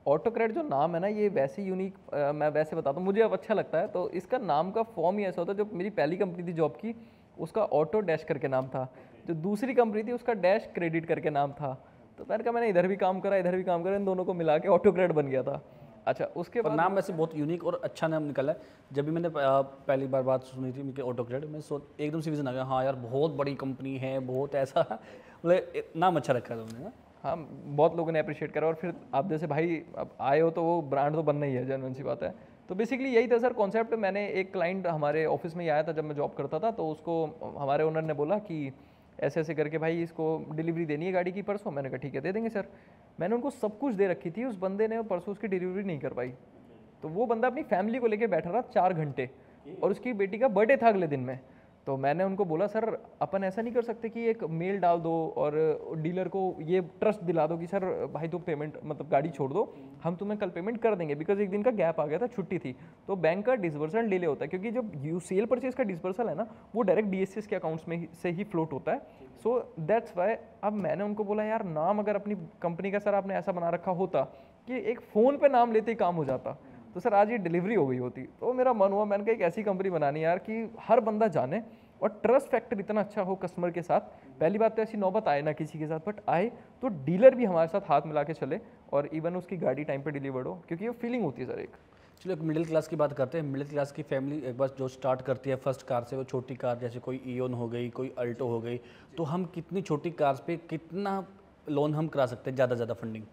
ऑटो क्रेडिट जो नाम है ना, ये वैसे यूनिक, मैं वैसे बताता हूँ, मुझे अब अच्छा लगता है। तो इसका नाम का फॉर्म ही ऐसा होता है, जो मेरी पहली कंपनी थी जॉब की, उसका ऑटो डैश करके नाम था, जो दूसरी कंपनी थी उसका डैश क्रेडिट करके नाम था। तो मैंने कहा मैंने इधर भी काम करा, इधर भी काम करा, इन दोनों को मिला के ऑटो क्रेडिट बन गया था। अच्छा, उसके बाद नाम वैसे बहुत यूनिक और अच्छा नाम निकला है। जब भी मैंने पहली बार बात सुनी थी उनके ऑटो क्रेडिट, मैं एकदम से विजन आ गया, हाँ यार बहुत बड़ी कंपनी है, बहुत ऐसा मतलब नाम अच्छा रखा है तुमने ना। हाँ, बहुत लोगों ने अप्रिशिएट करा, और फिर आप जैसे भाई अब आए हो तो वो ब्रांड तो बनना ही है, जेन्युइन सी बात है। तो बेसिकली यही था सर कॉन्सेप्ट। मैंने एक क्लाइंट हमारे ऑफिस में ही आया था जब मैं जॉब करता था, तो उसको हमारे ओनर ने बोला कि ऐसे ऐसे करके भाई इसको डिलीवरी देनी है गाड़ी की परसों। मैंने कहा ठीक है दे देंगे सर। मैंने उनको सब कुछ दे रखी थी, उस बंदे ने परसों उसकी डिलीवरी नहीं कर पाई। तो वो बंदा अपनी फैमिली को लेके बैठा रहा 4 घंटे, और उसकी बेटी का बर्थडे था अगले दिन में। तो मैंने उनको बोला सर अपन ऐसा नहीं कर सकते कि एक मेल डाल दो और डीलर को ये ट्रस्ट दिला दो कि सर भाई तुम पेमेंट मतलब गाड़ी छोड़ दो, हम तुम्हें कल पेमेंट कर देंगे। बिकॉज एक दिन का गैप आ गया था, छुट्टी थी, तो बैंक का डिसबर्सल डिले होता है, क्योंकि जो सेल परचेज का डिसबर्सल है ना वो डायरेक्ट डीएससीएस के अकाउंट्स में से ही फ्लोट होता है। सो दैट्स वाई अब मैंने उनको बोला यार नाम अगर अपनी कंपनी का सर आपने ऐसा बना रखा होता कि एक फ़ोन पे नाम लेते ही काम हो जाता, तो सर आज ये डिलीवरी हो गई होती। तो मेरा मन हुआ, मैंने कहा एक ऐसी कंपनी बनानी यार कि हर बंदा जाने और ट्रस्ट फैक्टर इतना अच्छा हो कस्टमर के साथ। पहली बात तो ऐसी नौबत आए ना किसी के साथ, बट आए तो डीलर भी हमारे साथ हाथ मिला के चले और इवन उसकी गाड़ी टाइम पे डिलीवर्ड हो, क्योंकि ये फीलिंग होती है सर एक। चलो एक मिडिल क्लास की बात करते हैं। मिडिल क्लास की फैमिली एक बार जो स्टार्ट करती है फर्स्ट कार से, वो छोटी कार जैसे कोई ईओन हो गई, कोई अल्टो हो गई, तो हम कितनी छोटी कार्स पे कितना लोन हम करा सकते हैं, ज़्यादा ज़्यादा फंडिंग?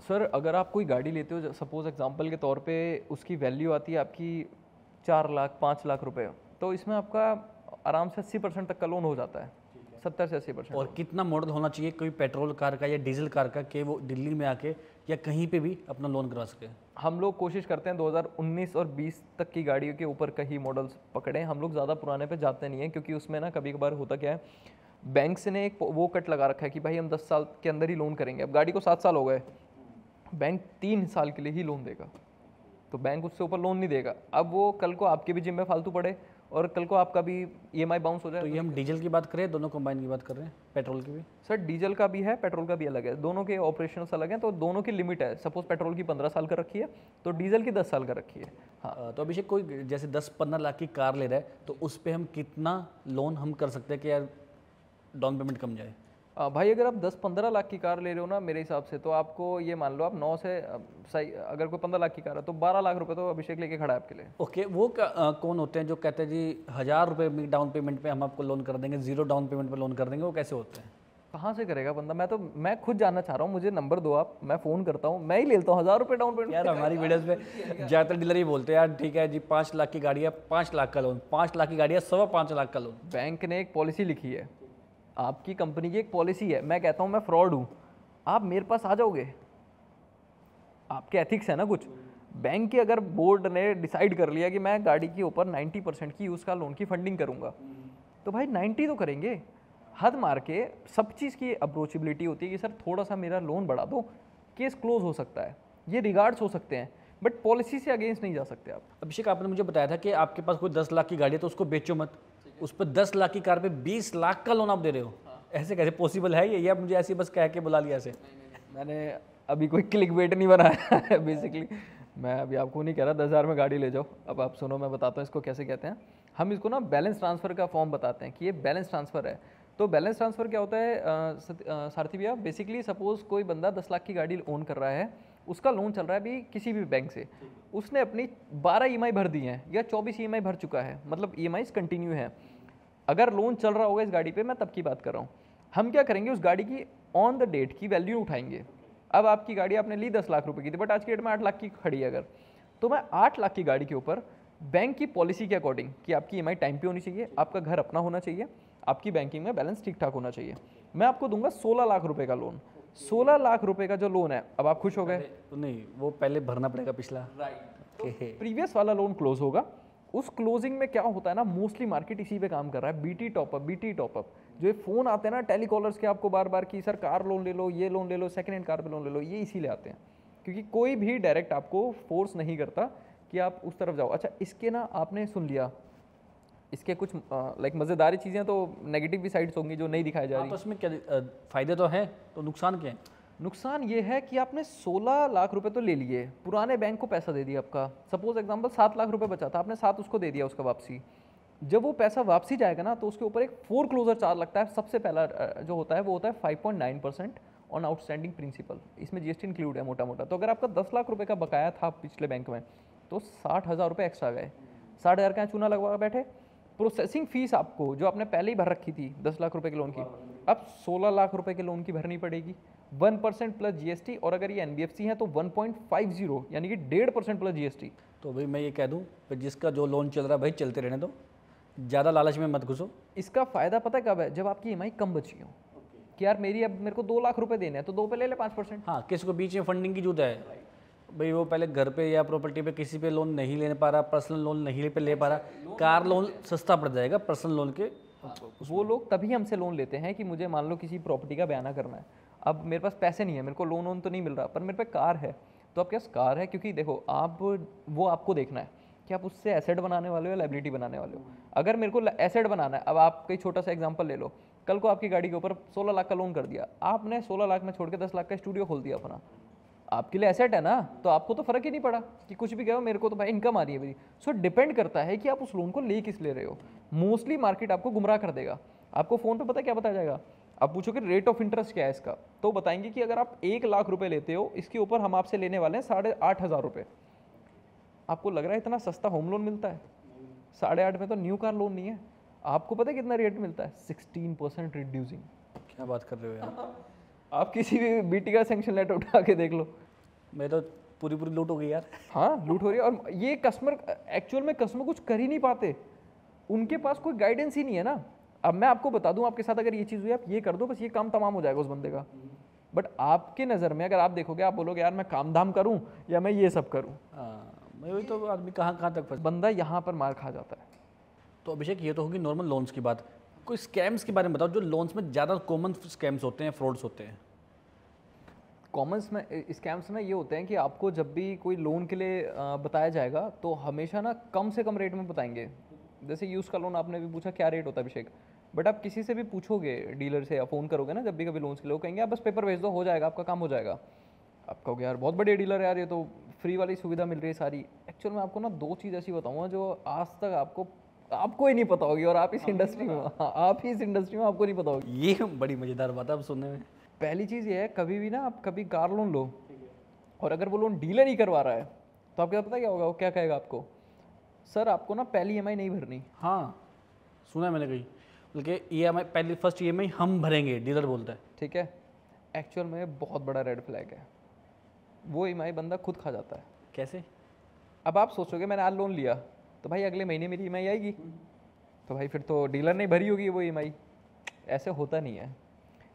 सर अगर आप कोई गाड़ी लेते हो, सपोज एग्जांपल के तौर पे उसकी वैल्यू आती है आपकी 4 लाख 5 लाख रुपए, तो इसमें आपका आराम से 80% तक का लोन हो जाता है, 70 से 80%। और कितना मॉडल होना चाहिए कोई पेट्रोल कार का या डीजल कार का कि वो दिल्ली में आके या कहीं पे भी अपना लोन करवा सके? हम लोग कोशिश करते हैं 2019 और 20 तक की गाड़ियों के ऊपर कई मॉडल्स पकड़े। हम लोग ज़्यादा पुराने पे जाते नहीं हैं, क्योंकि उसमें ना कभी कभार होता क्या है, बैंक ने एक वो कट लगा रखा है कि भाई हम 10 साल के अंदर ही लोन करेंगे। अब गाड़ी को 7 साल हो गए, बैंक 3 साल के लिए ही लोन देगा, तो बैंक उससे ऊपर लोन नहीं देगा। अब वो कल को आपके भी जिम में फालतू पड़े और कल को आपका भी ईएमआई बाउंस हो जाए। तो ये हम डीजल की बात करें, दोनों कंबाइन की बात कर रहे हैं, पेट्रोल की भी? सर डीजल का भी है, पेट्रोल का भी अलग है, दोनों के ऑपरेशंस अलग हैं, तो दोनों की लिमिट है। सपोज पेट्रोल की 15 साल का रखी है तो डीजल की 10 साल का रखी है। हाँ, तो अभिषेक कोई जैसे 10-15 लाख की कार ले रहा है तो उस पर हम कितना लोन हम कर सकते हैं कि यार डाउन पेमेंट कम जाए? भाई अगर आप 10-15 लाख की कार ले रहे हो ना मेरे हिसाब से, तो आपको ये मान लो आप 9 से सही, अगर कोई 15 लाख की कार है तो 12 लाख रुपए तो अभिषेक लेके खड़ा है आपके लिए। ओके, वो कौन होते हैं जो कहते हैं जी 1000 रुपये डाउन पेमेंट पे हम आपको लोन कर देंगे, 0 डाउन पेमेंट पे लोन कर देंगे, वो कैसे होते हैं? कहाँ से करेगा बंदा? मैं खुद जानना चाह रहा हूँ, मुझे नंबर दो आप, मैं फ़ोन करता हूँ, मैं ही ले लेता हूँ 1000 रुपये डाउन पेमेंट। यार हमारी वीडियोस में ज़्यादातर डीलर ही बोलते हैं यार ठीक है जी 5 लाख की गाड़ी है 5 लाख का लोन, 5 लाख की गाड़ी है 5.25 लाख का लोन। बैंक ने एक पॉलिसी लिखी है, आपकी कंपनी की एक पॉलिसी है। मैं कहता हूँ मैं फ्रॉड हूँ, आप मेरे पास आ जाओगे? आपके एथिक्स है ना कुछ। बैंक के अगर बोर्ड ने डिसाइड कर लिया कि मैं गाड़ी के ऊपर 90% की यूज़ का लोन की फंडिंग करूँगा, तो भाई 90 तो करेंगे। हद मार के सब चीज़ की अप्रोचेबिलिटी होती है कि सर थोड़ा सा मेरा लोन बढ़ा दो, केस क्लोज हो सकता है, ये रिगार्ड्स हो सकते हैं, बट पॉलिसी से अगेंस्ट नहीं जा सकते आप। अभिषेक आपने मुझे बताया था कि आपके पास कोई 10 लाख की गाड़ी है तो उसको बेचो मत, उस पर 10 लाख की कार पे 20 लाख का लोन आप दे रहे हो। ऐसे कैसे पॉसिबल है ये? आप मुझे ऐसे बस कह के बुला लिया ऐसे? मैंने अभी कोई क्लिक वेट नहीं बनाया है बेसिकली। मैं अभी आपको नहीं कह रहा 10,000 में गाड़ी ले जाओ। अब आप सुनो, मैं बताता हूँ इसको कैसे कहते हैं। हम इसको ना बैलेंस ट्रांसफ़र का फॉर्म बताते हैं कि ये बैलेंस ट्रांसफ़र है। तो बैलेंस ट्रांसफ़र क्या होता है सारथी भैया? बेसिकली सपोज़ कोई बंदा 10 लाख की गाड़ी ओन कर रहा है, उसका लोन चल रहा है अभी किसी भी बैंक से, उसने अपनी 12 ईएमआई भर दी हैं या 24 ईएमआई भर चुका है, मतलब ईएमआई कंटिन्यू है। अगर लोन चल रहा होगा इस गाड़ी पे, मैं तब की बात कर रहा हूँ, हम क्या करेंगे उस गाड़ी की ऑन द डेट की वैल्यू उठाएंगे। अब आपकी गाड़ी आपने ली 10 लाख रुपए की थी, बट आज की डेट में 8 लाख की खड़ी है अगर, तो मैं 8 लाख की गाड़ी के ऊपर बैंक की पॉलिसी के अकॉर्डिंग कि आपकी ईएमआई टाइम पे होनी चाहिए, आपका घर अपना होना चाहिए, आपकी बैंकिंग में बैलेंस ठीक ठाक होना चाहिए, मैं आपको दूंगा 16 लाख रुपए का लोन। 16 लाख रुपए का जो लोन है, अब आप खुश हो गए? तो नहीं, वो पहले भरना पड़ेगा पिछला। प्रीवियस वाला लोन क्लोज होगा। उस क्लोजिंग में क्या होता है ना, मोस्टली मार्केट इसी पे काम कर रहा है, बीटी टॉपअप। जो ये फ़ोन आते हैं ना टेलीकॉलर्स के आपको बार बार कि सर कार लोन ले लो, ये लोन ले लो, सेकंड हैंड कार पे लोन ले लो, ये इसीलिए आते हैं क्योंकि कोई भी डायरेक्ट आपको फोर्स नहीं करता कि आप उस तरफ जाओ। अच्छा, इसके ना आपने सुन लिया, इसके कुछ लाइक मज़ेदारी चीज़ें तो नेगेटिव भी साइड्स होंगी जो नहीं दिखाई जा रही। तो इसमें क्या फ़ायदे तो हैं, तो नुकसान क्या है? नुकसान ये है कि आपने 16 लाख रुपए तो ले लिए, पुराने बैंक को पैसा दे दिया आपका। सपोज एग्जांपल 7 लाख रुपए बचा था, आपने 7 उसको दे दिया उसका वापसी। जब वो पैसा वापसी जाएगा ना, तो उसके ऊपर एक फोरक्लोजर चार्ज लगता है। सबसे पहला जो होता है वो होता है 5.9% ऑन आउटस्टैंडिंग प्रिंसिपल, इसमें जीएसटी इंक्लूड है मोटा मोटा। तो अगर आपका 10 लाख रुपए का बकाया था पिछले बैंक में, तो 60,000 रुपये एक्स्ट्रा गए। 60,000 का चूना लगवा बैठे। प्रोसेसिंग फीस आपको जो आपने पहले ही भर रखी थी 10 लाख रुपए के लोन की, अब 16 लाख रुपए के लोन की भरनी पड़ेगी। 1% प्लस जीएसटी, और अगर ये एनबीएफसी है तो 1.50 यानी कि 1.5% प्लस जीएसटी। तो भाई मैं ये कह दूं कि जिसका जो लोन चल रहा है भाई चलते रहने दो, ज़्यादा लालच में मत घुसो। इसका फ़ायदा पता है कब है? जब आपकी ईएमआई कम बची हो, कि यार मेरी अब मेरे को 2 लाख रुपए देने हैं तो 2 पे ले ले 5%। हाँ, किसी को बीच में फंडिंग की जरूरत है भाई, वो पहले घर पे या प्रॉपर्टी पे किसी पे लोन नहीं ले पा रहा, पर्सनल लोन नहीं ले पा रहा, कार लोन सस्ता पड़ जाएगा पर्सनल लोन के। वो लोग तभी हमसे लोन लेते हैं कि मुझे मान लो किसी प्रॉपर्टी का बयाना करना है, अब मेरे पास पैसे नहीं है, मेरे को लोन वोन तो नहीं मिल रहा, पर मेरे पे कार है। तो आपके पास कार है क्योंकि देखो आप, वो आपको देखना है कि आप उससे एसेट बनाने वाले हो या लाइबिलिटी बनाने वाले हो। अगर मेरे को एसेट बनाना है, अब आप कोई छोटा सा एग्जांपल ले लो, कल को आपकी गाड़ी के ऊपर 16 लाख का लोन कर दिया, आपने 16 लाख में छोड़ के 10 लाख का स्टूडियो खोल दिया अपना, आपके लिए एसेट है ना, तो आपको तो फर्क ही नहीं पड़ा कि कुछ भी कहो, मेरे को तो भाई इनकम आ रही है मेरी। सो डिपेंड करता है कि आप उस लोन को ले किस ले रहे हो। मोस्टली मार्केट आपको गुमराह कर देगा। आपको फोन पे पता क्या बताया जाएगा, आप पूछोगे रेट ऑफ इंटरेस्ट क्या है इसका, तो बताएंगे कि अगर आप 1 लाख रुपए लेते हो, इसके ऊपर हम आपसे लेने वाले हैं 8,500 रुपये। आपको लग रहा है इतना सस्ता होम लोन मिलता है? 8,500 में तो न्यू कार लोन नहीं है। आपको पता है कितना रेट मिलता है? 16% रिड्यूसिंग। क्या बात कर रहे हो यार, आप किसी भी बीटी का सेंक्शन लेटर उठा के देख लो, मैं तो पूरी लूट हो गई यार। हाँ लूट हो रही है। और ये कस्टमर एक्चुअल में कस्टमर कुछ कर ही नहीं पाते, उनके पास कोई गाइडेंस ही नहीं है ना। अब मैं आपको बता दूं, आपके साथ अगर ये चीज़ हुई, आप ये कर दो, बस ये काम तमाम हो जाएगा उस बंदे का। बट आपके नज़र में अगर आप देखोगे, आप बोलोगे यार मैं काम धाम करूं या मैं ये सब करूं, मैं वही तो, आदमी कहाँ तक फंस। बंदा यहाँ पर मार खा जाता है। तो अभिषेक, ये तो होगी नॉर्मल लोन्स की बात, कोई स्कैम्स के बारे में बताओ, जो लोन्स में ज़्यादा कॉमन स्कैम्स होते हैं, फ्रॉड्स होते हैं। कॉमन्स में, स्कैम्स में ये होते हैं कि आपको जब भी कोई लोन के लिए बताया जाएगा तो हमेशा ना कम से कम रेट में बताएंगे। जैसे यूज़ का लोन आपने भी पूछा क्या रेट होता है अभिषेक, बट आप किसी से भी पूछोगे, डीलर से या फ़ोन करोगे ना जब भी कभी लोन्स के लिए, वो कहेंगे आप बस पेपर भेज दो, हो जाएगा, आपका काम हो जाएगा। आप कहोगे यार बहुत बढ़िया डीलर है यार, ये तो फ्री वाली सुविधा मिल रही है सारी। एक्चुअल में आपको ना 2 चीज़ ऐसी बताऊँगा जो आज तक आपको ही नहीं पता होगी, और आप इस इंडस्ट्री में, आप ही इस इंडस्ट्री में आपको नहीं पता होगी। ये बड़ी मज़ेदार बात है अब सुनने में। पहली चीज़ ये है, कभी भी ना आप कभी कार लोन लो और अगर वो लोन डीलर ही करवा रहा है तो आपको पता क्या होगा, वो क्या कहेगा आपको, सर आपको ना पहली ईएमआई नहीं भरनी। हाँ सुना है मैंने कहीं, बल्कि ईएमआई पहली फर्स्ट ईएमआई हम भरेंगे, डीलर बोलता है। ठीक है, एक्चुअल में बहुत बड़ा रेड फ्लैग है, वो ईएमआई बंदा खुद खा जाता है। कैसे? अब आप सोचोगे मैंने आज लोन लिया तो भाई अगले महीने मेरी ईएमआई आएगी, तो भाई फिर तो डीलर ने भरी होगी वो ईएमआई। ऐसे होता नहीं है।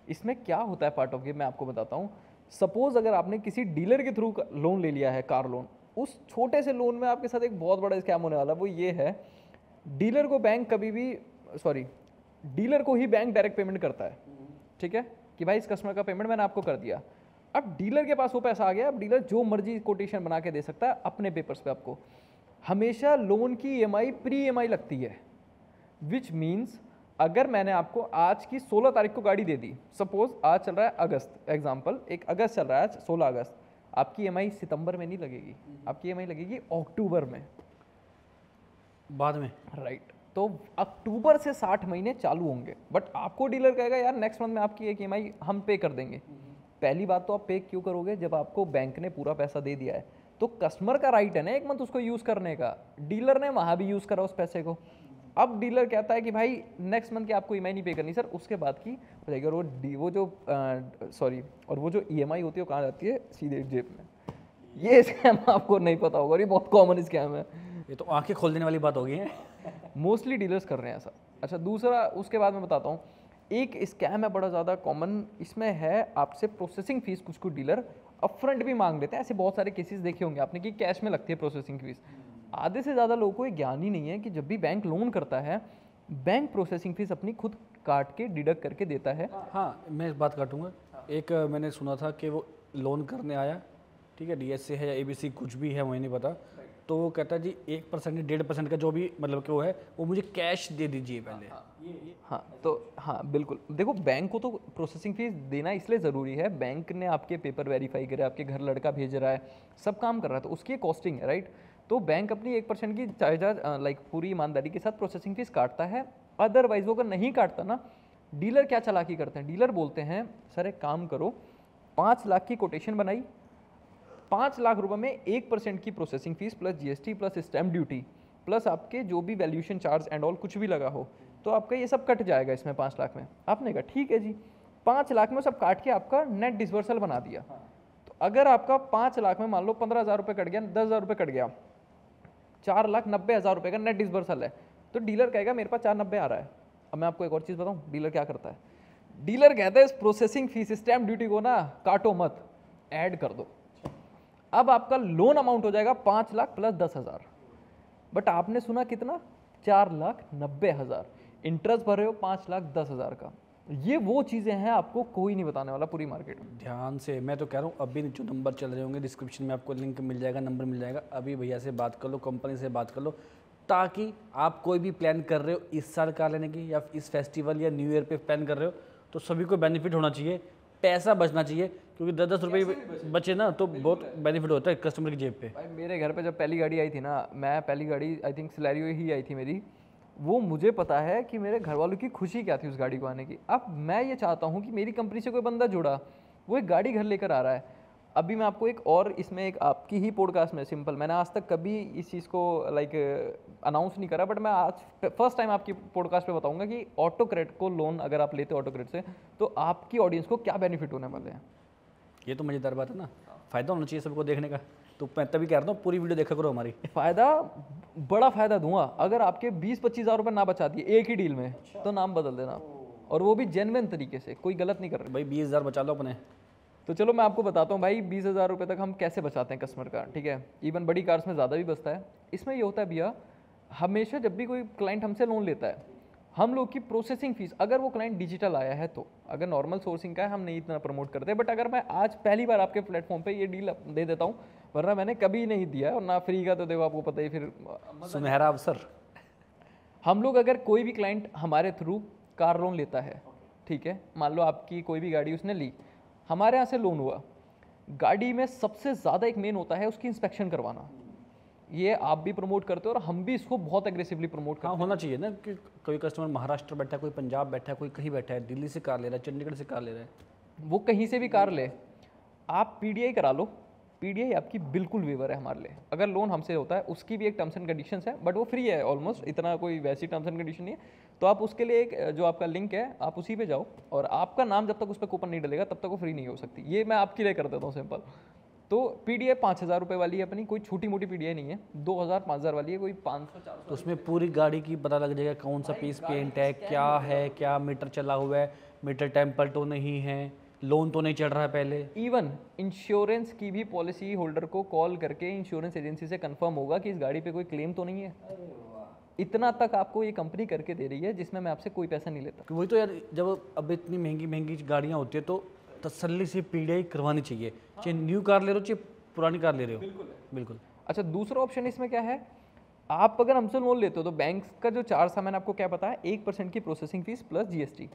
इसमें क्या होता है पार्ट ऑफ गेम, मैं आपको बताता हूँ। सपोज अगर आपने किसी डीलर के थ्रू लोन ले लिया है, कार लोन, उस छोटे से लोन में आपके साथ एक बहुत बड़ा स्कैम होने वाला है। वो ये है, डीलर को बैंक कभी भी, डीलर को ही बैंक डायरेक्ट पेमेंट करता है। ठीक है, कि भाई इस कस्टमर का पेमेंट मैंने आपको कर दिया। अब डीलर के पास वो पैसा आ गया, अब डीलर जो मर्जी कोटेशन बना के दे सकता है अपने पेपर्स पे आपको। हमेशा लोन की ईएमआई प्री ईएमआई लगती है, विच मीन्स अगर मैंने आपको आज की 16 तारीख को गाड़ी दे दी, सपोज आज चल रहा है अगस्त, एग्जांपल 1 अगस्त चल रहा है, आज 16 अगस्त, आपकी ईएमआई सितंबर में नहीं लगेगी, आपकी ईएमआई लगेगी अक्टूबर में, बाद में। राइट। तो अक्टूबर से 60 महीने चालू होंगे, बट आपको डीलर कहेगा यार नेक्स्ट मंथ में आपकी एक ईएमआई हम पे कर देंगे। पहली बात तो आप पे क्यों करोगे, जब आपको बैंक ने पूरा पैसा दे दिया है तो कस्टमर का राइट है ना 1 मंथ उसको यूज़ करने का, डीलर ने वहाँ भी यूज़ करा उस पैसे को। अब डीलर कहता है कि भाई नेक्स्ट मंथ की आपको ईएमआई नहीं पे करनी सर, उसके बाद की हो जाएगी। और वो जो ईएमआई होती है वो कहाँ जाती है, सीधे जेब में। ये स्कैम आपको नहीं पता होगा, ये बहुत कॉमन स्कैम है। ये तो आंखें खोल देने वाली बात होगी है। मोस्टली डीलर्स कर रहे हैं ऐसा। अच्छा, दूसरा उसके बाद मैं बताता हूँ, एक स्कैम है बड़ा ज़्यादा कॉमन, इसमें है आपसे प्रोसेसिंग फीस कुछ डीलर अपफ्रंट भी मांग लेते हैं। ऐसे बहुत सारे केसेस देखे होंगे आपने कि कैश में लगती है प्रोसेसिंग फीस। आधे से ज़्यादा लोगों को ये ज्ञान ही नहीं है कि जब भी बैंक लोन करता है, बैंक प्रोसेसिंग फीस अपनी खुद काट के डिडक्ट करके देता है। हाँ, मैं इस बात काटूंगा। एक मैंने सुना था कि वो लोन करने आया, ठीक है, डीएसए है या एबीसी कुछ भी है मुझे नहीं पता, तो वो कहता है जी 1% 1.5% का जो भी मतलब कि वो है वो मुझे कैश दे दीजिए पहले। हाँ तो हाँ बिल्कुल, देखो बैंक को तो प्रोसेसिंग फीस देना इसलिए ज़रूरी है, बैंक ने आपके पेपर वेरीफाई करे, आपके घर लड़का भेज रहा है, सब काम कर रहा है, तो उसकी कॉस्टिंग है, राइट। तो बैंक अपनी 1% की जायदाद लाइक पूरी ईमानदारी के साथ प्रोसेसिंग फीस काटता है। अदरवाइज वो अगर नहीं काटता ना, डीलर क्या चालाकी करते हैं, डीलर बोलते हैं सर एक काम करो, 5 लाख की कोटेशन बनाई, 5 लाख रुपए में 1% की processing fees plus GST plus stamp duty plus आपके जो भी वैल्यूएशन चार्ज एंड ऑल कुछ भी लगा हो, तो आपका ये सब कट जाएगा इसमें 5 लाख में। आपने कहा ठीक है जी, 5 लाख में सब काट के आपका नेट डिसवर्सल बना दिया। तो अगर आपका 5 लाख में मान लो 15,000 रुपये कट गया, 10,000 रुपये कट गया, 4,90,000 रुपये का नेट डिसबर्सल है, तो डीलर कहेगा मेरे पास 490 आ रहा है। अब मैं आपको एक और चीज़ बताऊँ, डीलर क्या करता है, डीलर कहता है इस प्रोसेसिंग फीस स्टैम्प ड्यूटी को ना काटो मत, ऐड कर दो। अब आपका लोन अमाउंट हो जाएगा 5 लाख प्लस 10,000, बट आपने सुना कितना, 4,90,000, इंटरेस्ट भर रहे हो 5,10,000 का। ये वो चीज़ें हैं आपको कोई नहीं बताने वाला पूरी मार्केट में। ध्यान से, मैं तो कह रहा हूँ अभी जो नंबर चल रहे होंगे डिस्क्रिप्शन में आपको लिंक मिल जाएगा, नंबर मिल जाएगा, अभी भैया से बात कर लो, कंपनी से बात कर लो, ताकि आप कोई भी प्लान कर रहे हो इस साल कार लेने की या इस फेस्टिवल या न्यू ईयर पे प्लान कर रहे हो, तो सभी को बेनिफिट होना चाहिए, पैसा बचना चाहिए, क्योंकि 10-10 रुपये बचे ना तो बहुत बेनिफिट होता है कस्टमर की जेब पे। भाई मेरे घर पे जब पहली गाड़ी आई थी ना, मैं पहली गाड़ी आई थिंक सिलेरियो ही आई थी मेरी, वो मुझे पता है कि मेरे घर वालों की खुशी क्या थी उस गाड़ी को आने की। अब मैं ये चाहता हूँ कि मेरी कंपनी से कोई बंदा जुड़ा, वो एक गाड़ी घर लेकर आ रहा है। अभी मैं आपको एक और इसमें एक आपकी ही पॉडकास्ट में सिंपल, मैंने आज तक कभी इस चीज़ को लाइक अनाउंस नहीं करा, बट मैं आज फर्स्ट टाइम आपकी पॉडकास्ट पे बताऊंगा कि ऑटो क्रेडिट को लोन अगर आप लेते हो ऑटो क्रेडिट से, तो आपकी ऑडियंस को क्या बेनिफिट होने वाले हैं। ये तो मज़ेदार बात है ना, फ़ायदा होना चाहिए सबको देखने का, तो मैं तभी कह रहा हूँ पूरी वीडियो देखा करो हमारी। फ़ायदा, बड़ा फ़ायदा दूंगा, अगर आपके 20-25 हज़ार रुपये ना बचा दिए एक ही डील में, तो नाम बदल देना, और वो भी जेन्युइन तरीके से, कोई गलत नहीं कर रहे। भाई 20,000 बचा लो अपने। तो चलो मैं आपको बताता हूँ भाई 20,000 रुपये तक हम कैसे बचाते हैं कस्टमर का, ठीक है। इवन बड़ी कार्स में ज़्यादा भी बचता है। इसमें ये होता है भैया, हमेशा जब भी कोई क्लाइंट हमसे लोन लेता है, हम लोग की प्रोसेसिंग फीस, अगर वो क्लाइंट डिजिटल आया है तो, अगर नॉर्मल सोर्सिंग का है हम नहीं इतना प्रमोट करते, बट अगर मैं आज पहली बार आपके प्लेटफॉर्म पे ये डील दे देता हूँ, वरना मैंने कभी नहीं दिया, और ना फ्री का तो देखो आपको पता ही, फिर सुनहरा अवसर। हम लोग अगर कोई भी क्लाइंट हमारे थ्रू कार लोन लेता है, ठीक है, मान लो आपकी कोई भी गाड़ी उसने ली, हमारे यहाँ से लोन हुआ, गाड़ी में सबसे ज़्यादा एक मेन होता है उसकी इंस्पेक्शन करवाना। ये आप भी प्रमोट करते हो और हम भी इसको बहुत एग्रेसिवली प्रमोट करते हैं। हाँ होना चाहिए ना, कि कोई कस्टमर महाराष्ट्र बैठा है, कोई पंजाब बैठा है, कोई कहीं बैठा है, दिल्ली से कार ले रहा है, चंडीगढ़ से कार ले रहा है, वो कहीं से भी कार ले, आप पीडीआई करा लो, पीडीआई आपकी बिल्कुल वेवर है हमारे लिए। अगर लोन हमसे होता है उसकी भी एक टर्म्स एंड कंडीशंस है, बट वो फ्री है ऑलमोस्ट, इतना कोई वैसी टर्म्स एंड कंडीशन नहीं है। तो आप उसके लिए एक जो आपका लिंक है आप उसी पे जाओ, और आपका नाम जब तक उस पर कूपन नहीं डलेगा तब तक वो फ्री नहीं हो सकती। ये मैं आपके लिए कर देता हूँ सिंपल। तो पीडीआई 5,000 रुपये वाली है अपनी, कोई छोटी मोटी पीडीआई नहीं है, 2,000 5,000 वाली है, कोई 500-400। तो उसमें पूरी गाड़ी की पता लग जाएगा कौन सा पीस पेंट है, क्या मीटर चला हुआ है, मीटर टेम्पर तो नहीं है, लोन तो नहीं चढ़ रहा है पहले। इवन इंश्योरेंस की भी पॉलिसी होल्डर को कॉल करके इंश्योरेंस एजेंसी से कंफर्म होगा कि इस गाड़ी पे कोई क्लेम तो नहीं है। इतना तक आपको ये कंपनी करके दे रही है, जिसमें मैं आपसे कोई पैसा नहीं लेता। वही तो यार, जब अब इतनी महंगी महंगी गाड़ियाँ होती है तो तसल्ली से पीडीआई करवानी चाहिए, चाहे न्यू कार ले रहे हो चाहे पुरानी कार ले रहे हो। बिल्कुल। अच्छा, दूसरा ऑप्शन इसमें क्या है, आप अगर हमसे लोन लेते हो तो बैंक का जो चार्ज था मैंने आपको क्या बताया, 1% की प्रोसेसिंग फीस प्लस जीएसटी,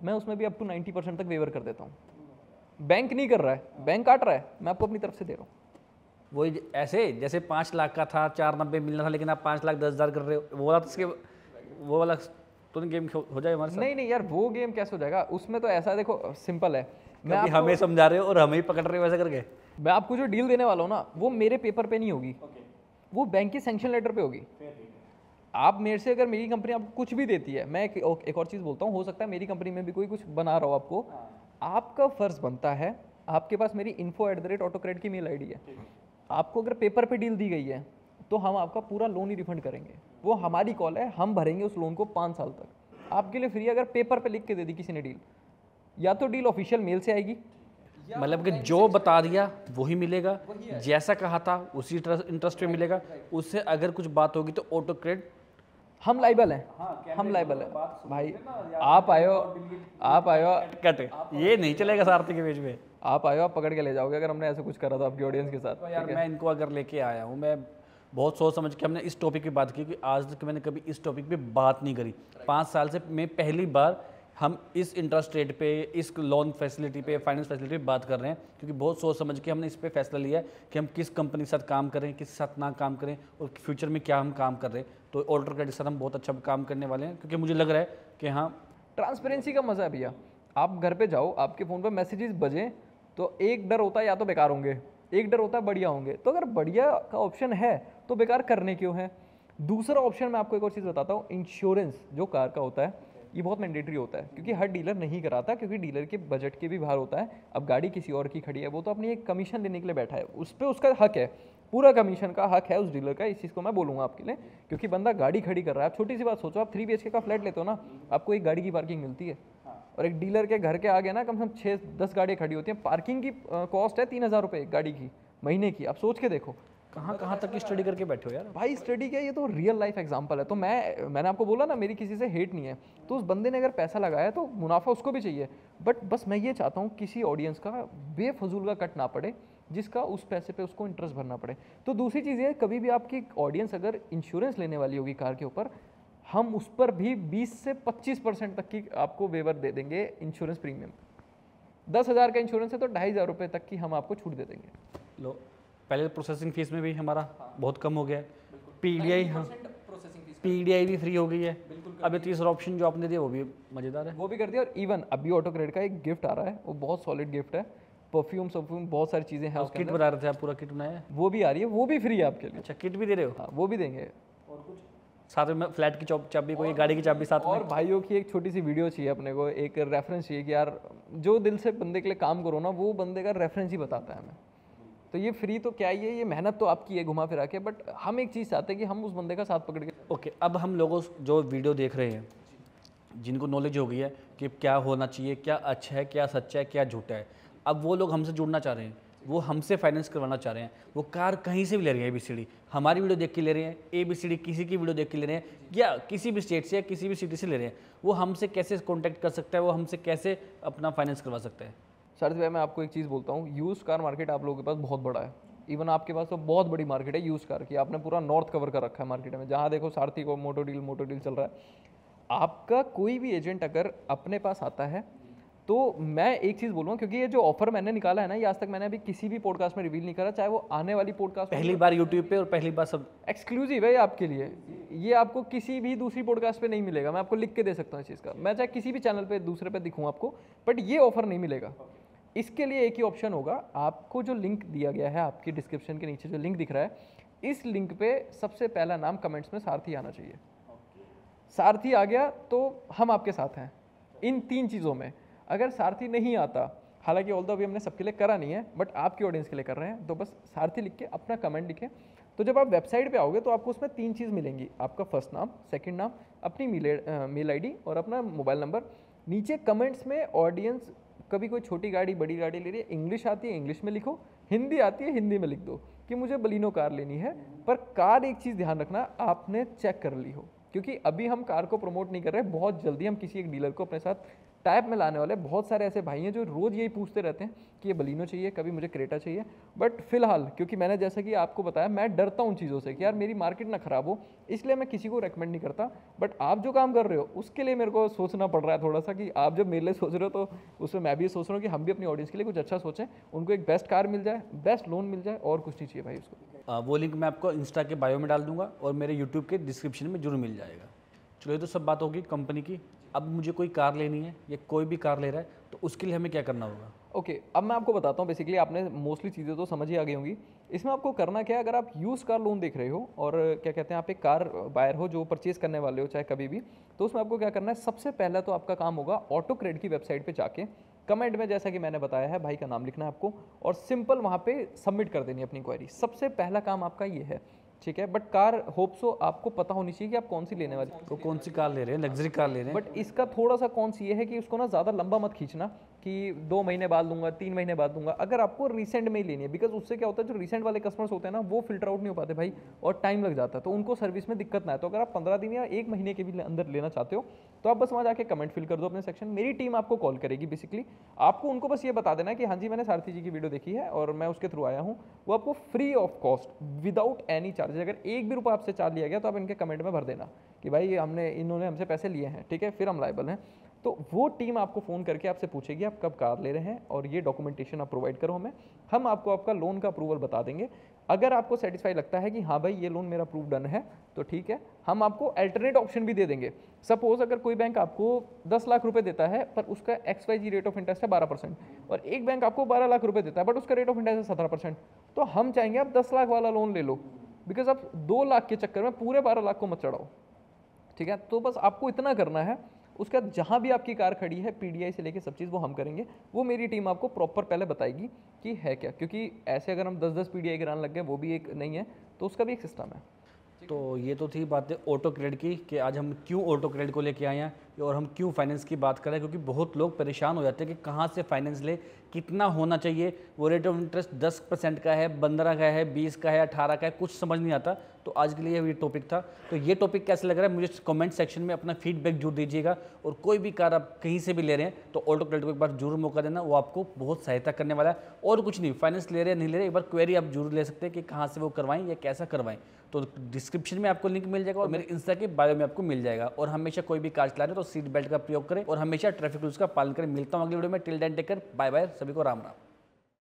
मैं उसमें भी अप टू 90% तक वेवर कर देता हूँ। बैंक नहीं कर रहा है, बैंक काट रहा है, मैं आपको अपनी तरफ से दे रहा हूँ। वही ऐसे जैसे 5 लाख का था, 490 मिलना था, लेकिन आप 5,10,000 कर रहे हो, वो वाला तो वो वाला तो नहीं गेम हो जाए हमारे साथ। नहीं यार, वो गेम कैसे हो जाएगा, उसमें तो ऐसा देखो सिंपल है, मैं हमें समझा रहे हो और हमें ही पकड़ रहे हो वैसे करके। मैं आपको जो डील देने वाला हूँ ना, वो मेरे पेपर पे नहीं होगी, वो बैंक की सैंक्शन लेटर पे होगी। आप मेरे से अगर मेरी कंपनी आपको कुछ भी देती है, मैं एक और चीज़ बोलता हूँ, हो सकता है मेरी कंपनी में भी कोई कुछ बना रहा हो आपको, आपका फ़र्ज़ बनता है, आपके पास मेरी info@autocred की मेल आईडी है, आपको अगर पेपर पे डील दी गई है तो हम आपका पूरा लोन ही रिफंड करेंगे। वो हमारी कॉल है, हम भरेंगे उस लोन को 5 साल तक आपके लिए फ्री। अगर पेपर पे लिख के दे दी किसी ने डील, या तो डील ऑफिशियल मेल से आएगी, मतलब कि जो बता दिया वही मिलेगा, जैसा कहा था उसी इंटरेस्ट पे मिलेगा, उससे अगर कुछ बात होगी तो ऑटो क्रेडिट हम लाइबल हैं, हम लाइबल हैं भाई। आप आयो कट, ये नहीं चलेगा सारथी के बीच में। आप पकड़ के ले जाओगे अगर हमने ऐसा कुछ करा था आपकी ऑडियंस के साथ। तो यार मैं इनको अगर लेके आया हूँ, मैं बहुत सोच समझ के हमने इस टॉपिक की बात की, कि आज तक मैंने कभी इस टॉपिक पे बात नहीं करी। 5 साल से मैं पहली बार हम इस इंटरेस्ट रेट पे, इस लोन फैसिलिटी पे, फाइनेंस फैसिलिटी पे बात कर रहे हैं, क्योंकि बहुत सोच समझ के हमने इस पे फैसला लिया है कि हम किस कंपनी के साथ काम करें, किस साथ ना काम करें, और फ्यूचर में क्या हम काम कर रहे हैं। तो ऑटो क्रेडिट के साथ हम बहुत अच्छा काम करने वाले हैं, क्योंकि मुझे लग रहा है कि हाँ, ट्रांसपेरेंसी का मज़ा है भैया। आप घर पे जाओ, आपके फ़ोन पर मैसेजेस बजें, तो एक डर होता है या तो बेकार होंगे, एक डर होता है बढ़िया होंगे। तो अगर बढ़िया का ऑप्शन है तो बेकार करने क्यों है। दूसरा ऑप्शन मैं आपको एक और चीज़ बताता हूँ, इंश्योरेंस जो कार का होता है ये बहुत मैंडेटरी होता है, क्योंकि हर डीलर नहीं कराता, क्योंकि डीलर के बजट के भी बाहर होता है। अब गाड़ी किसी और की खड़ी है, वो तो अपनी एक कमीशन लेने के लिए बैठा है, उस पर उसका हक है, पूरा कमीशन का हक है उस डीलर का, इस चीज़ को मैं बोलूँगा आपके लिए, क्योंकि बंदा गाड़ी खड़ी कर रहा है। आप छोटी सी बात सोचो, आप 3 BHK का फ्लैट लेते हो ना, आपको एक गाड़ी की पार्किंग मिलती है, और एक डीलर के घर के आगे ना कम से कम 6-10 गाड़ियाँ खड़ी होती हैं। पार्किंग की कॉस्ट है 3,000 रुपये एक गाड़ी की महीने की। आप सोच के देखो कहाँ तक की स्टडी करके बैठे हो यार। भाई, स्टडी क्या, ये तो रियल लाइफ एग्जांपल है। तो मैंने आपको बोला ना, मेरी किसी से हेट नहीं है। तो उस बंदे ने अगर पैसा लगाया तो मुनाफा उसको भी चाहिए, बट बस मैं ये चाहता हूँ किसी ऑडियंस का बेफजूल का कट ना पड़े, जिसका उस पैसे पे उसको इंटरेस्ट भरना पड़े। तो दूसरी चीज़ ये, कभी भी आपकी ऑडियंस अगर इंश्योरेंस लेने वाली होगी कार के ऊपर, हम उस पर भी 20 से 25% तक की आपको वेवर दे देंगे इंश्योरेंस प्रीमियम। 10,000 का इंश्योरेंस है तो 2,500 रुपये तक की हम आपको छूट दे देंगे। लो, पहले प्रोसेसिंग फीस में भी हमारा बहुत कम हो गया है। पीडीआई, हाँ, पीडीआई भी फ्री हो गई है। अब ये तीसरा ऑप्शन जो आपने दिया वो भी मज़ेदार है, वो भी कर दिया। और इवन अभी ऑटो क्रेडिट का एक गिफ्ट आ रहा है, वो बहुत सॉलिड गिफ्ट है। परफ्यूम बहुत सारी चीज़ें हैं उसके किट अंदर। बता रहे थे आप, पूरा किट बनाया है। वो भी आ रही है, वो भी फ्री है आपके लिए। अच्छा, किट भी दे रहे हो? हाँ, वो भी देंगे। और कुछ साथ में फ्लैट की चाबी, कोई गाड़ी की चाबी साथ में। और भाइयों की एक छोटी सी वीडियो चाहिए अपने को, एक रेफरेंस चाहिए कि यार जो दिल से बंदे के लिए काम करो ना, वो बंदे का रेफरेंस ही बताता है हमें। तो ये फ्री तो क्या ही है, ये मेहनत तो आपकी है घुमा फिरा के, बट हम एक चीज़ चाहते हैं कि हम उस बंदे का साथ पकड़ के। ओके, अब हम लोगों जो वीडियो देख रहे हैं, जिनको नॉलेज हो गई है कि क्या होना चाहिए, क्या अच्छा है, क्या सच्चा है, क्या झूठा है, अब वो लोग हमसे जुड़ना चाह रहे हैं, वो हमसे फाइनेंस करवाना चाह रहे हैं। वो कार कहीं से भी ले रहे हैं, ABCD हमारी वीडियो देख के ले रहे हैं, ABCD किसी की वीडियो देख के ले रहे हैं, या किसी भी स्टेट से या किसी भी सिटी से ले रहे हैं, वो हमसे कैसे कॉन्टैक्ट कर सकता है, वो हमसे कैसे अपना फाइनेंस करवा सकता है? सर भाई, मैं आपको एक चीज़ बोलता हूँ, यूज़ कार मार्केट आप लोगों के पास बहुत बड़ा है। इवन आपके पास तो बहुत बड़ी मार्केट है यूज़ कार की। आपने पूरा नॉर्थ कवर कर रखा है मार्केट में, जहाँ देखो सारथी को मोटो डील चल रहा है। आपका कोई भी एजेंट अगर अपने पास आता है, तो मैं एक चीज़ बोलूँगा, क्योंकि ये जो ऑफर मैंने निकाला है ना, ये आज तक मैंने अभी किसी भी पॉडकास्ट में रिवील नहीं करा, चाहे वो आने वाली पॉडकास्ट पहली बार यूट्यूब पे और पहली बार सब एक्सक्लूसिव है आपके लिए। ये आपको किसी भी दूसरी पॉडकास्ट पे नहीं मिलेगा। मैं आपको लिख के दे सकता हूँ इस चीज़ का, मैं चाहे किसी भी चैनल पे दूसरे पे दिखूँ आपको, बट ये ऑफर नहीं मिलेगा। इसके लिए एक ही ऑप्शन होगा, आपको जो लिंक दिया गया है आपकी डिस्क्रिप्शन के नीचे जो लिंक दिख रहा है, इस लिंक पे सबसे पहला नाम कमेंट्स में सारथी आना चाहिए। सारथी आ गया तो हम आपके साथ हैं इन 3 चीज़ों में। अगर सारथी नहीं आता, हालांकि ऑल्दो अभी हमने सबके लिए करा नहीं है, बट आपकी ऑडियंस के लिए कर रहे हैं, तो बस सारथी लिख के अपना कमेंट लिखें। तो जब आप वेबसाइट पे आओगे तो आपको उसमें 3 चीज़ मिलेंगी, आपका फर्स्ट नाम, सेकंड नाम, अपनी मेल आईडी और अपना मोबाइल नंबर। नीचे कमेंट्स में ऑडियंस कभी कोई छोटी गाड़ी बड़ी गाड़ी ले रही है, इंग्लिश आती है इंग्लिश में लिखो, हिंदी आती है हिंदी में लिख दो कि मुझे बलिनो कार लेनी है। पर कार एक चीज़ ध्यान रखना, आपने चेक कर ली हो, क्योंकि अभी हम कार को प्रमोट नहीं कर रहे। बहुत जल्दी हम किसी एक डीलर को अपने साथ टाइप में लाने वाले। बहुत सारे ऐसे भाई हैं जो रोज़ यही पूछते रहते हैं कि ये बलिनो चाहिए, कभी मुझे क्रेटा चाहिए। बट फिलहाल, क्योंकि मैंने जैसा कि आपको बताया, मैं डरता हूँ चीज़ों से कि यार मेरी मार्केट ना खराब हो, इसलिए मैं किसी को रेकमेंड नहीं करता। बट आप जो काम कर रहे हो उसके लिए मेरे को सोचना पड़ रहा है थोड़ा सा, कि आप जब मेरे लिए सोच रहे हो तो उसमें मैं भी सोच रहा हूँ कि हम भी अपनी ऑडियंस के लिए कुछ अच्छा सोचें, उनको एक बेस्ट कार मिल जाए, बेस्ट लोन मिल जाए, और कुछ नहीं चाहिए भाई उसको। वो लिंक मैं आपको इंस्टा के बायो में डाल दूंगा और मेरे यूट्यूब के डिस्क्रिप्शन में जरूर मिल जाएगा। चलो, ये तो सब बात होगी कंपनी की। अब मुझे कोई कार लेनी है या कोई भी कार ले रहा है, तो उसके लिए हमें क्या करना होगा? ओके, अब मैं आपको बताता हूँ। बेसिकली आपने मोस्टली चीज़ें तो समझ ही आ गई होंगी। इसमें आपको करना क्या है, अगर आप यूज़ कार लोन देख रहे हो और क्या कहते हैं आप एक कार बायर हो जो परचेज करने वाले हो चाहे कभी भी, तो उसमें आपको क्या करना है, सबसे पहला तो आपका काम होगा ऑटो क्रेडिट की वेबसाइट पे जाके कमेंट में, जैसा कि मैंने बताया है, भाई का नाम लिखना है आपको और सिंपल वहाँ पे सबमिट कर देनी है अपनी क्वेरी। सबसे पहला काम आपका ये है, ठीक है। बट कार होप सो आपको पता होनी चाहिए कि आप कौन सी लेने वाले। तो कौन सी कार ले रहे हैं? लग्जरी कार ले रहे हैं। बट इसका थोड़ा सा कौन सी ये है कि उसको ना ज़्यादा लंबा मत खींचना कि 2 महीने बाद लूँगा, 3 महीने बाद लूँगा। अगर आपको रिसेंट में ही लेनी है, बिकॉज उससे क्या होता है, जो रिसेंट वाले कस्टमर्स होते हैं ना, वो फिल्टर आउट नहीं हो पाते भाई, और टाइम लग जाता है, तो उनको सर्विस में दिक्कत ना है। तो अगर आप 15 दिन या 1 महीने के भी अंदर लेना चाहते हो, तो आप बस वहाँ जाके कमेंट फिल कर दो अपने सेक्शन। मेरी टीम आपको कॉल करेगी। बेसिकली आपको उनको बस ये बता देना है कि हाँ जी, मैंने सारथी जी की वीडियो देखी है और मैं उसके थ्रू आया हूँ। वो आपको free of cost, without any charges, अगर एक भी रुपया आपसे चार्ज लिया गया तो आप इनके कमेंट में भर देना कि भाई इन्होंने हमसे पैसे लिए हैं, ठीक है, फिर हम लायबल हैं। तो वो टीम आपको फ़ोन करके आपसे पूछेगी आप कब कार ले रहे हैं और ये डॉक्यूमेंटेशन आप प्रोवाइड करो हमें। हम आपको आपका लोन का अप्रूवल बता देंगे। अगर आपको सेटिस्फाई लगता है कि हाँ भाई ये लोन मेरा अप्रूव डन है, तो ठीक है, हम आपको अल्टरनेट ऑप्शन भी दे देंगे। सपोज अगर कोई बैंक आपको 10 लाख रुपए देता है पर उसका XYZ रेट ऑफ इंटरेस्ट है 12%, और एक बैंक आपको 12 लाख रुपए देता है बट उसका रेट ऑफ इंटरेस्ट है 17%, तो हम चाहेंगे आप 10 लाख वाला लोन ले लो, बिकॉज आप 2 लाख के चक्कर में पूरे 12 लाख को मत चढ़ाओ, ठीक है। तो बस आपको इतना करना है, उसके बाद जहाँ भी आपकी कार खड़ी है PDI से लेके सब चीज़ वो हम करेंगे, वो मेरी टीम आपको प्रॉपर पहले बताएगी कि है क्या, क्योंकि ऐसे अगर हम 10-10 PDI कराने लग गए वो भी एक नहीं है, तो उसका भी एक सिस्टम है। तो ये तो थी बातें ऑटो क्रेडिट की कि आज हम क्यों ऑटो क्रेडिट को लेके आए हैं और हम क्यों फाइनेंस की बात कर रहे हैं, क्योंकि बहुत लोग परेशान हो जाते हैं कि कहाँ से फाइनेंस ले, कितना होना चाहिए, वो रेट ऑफ इंटरेस्ट 10% का है, 15 का है, 20 का है, 18 का है, कुछ समझ नहीं आता। तो आज के लिए ये टॉपिक था। तो ये टॉपिक कैसे लग रहा है मुझे कमेंट सेक्शन में अपना फीडबैक जरूर दीजिएगा। और कोई भी कार आप कहीं से भी ले रहे हैं तो ऑटो क्रेडिट को एक बार जरूर मौका देना, वो आपको बहुत सहायता करने वाला है। और कुछ नहीं, फाइनेंस ले रहे हैं नहीं ले रहे, एक बार क्वेरी आप जरूर ले सकते हैं कि कहाँ से वो करवाएं या कैसा करवाएं। तो डिस्क्रिप्शन में आपको लिंक मिल जाएगा और मेरे इंस्टा के बायो में आपको मिल जाएगा। और हमेशा कोई भी कार चला रहे हो तो सीट बेल्ट का प्रयोग करें और हमेशा ट्रैफिक रूल्स का पालन करें। मिलता हूँ अगली वीडियो में। Till then take care, bye bye, सभी को राम राम।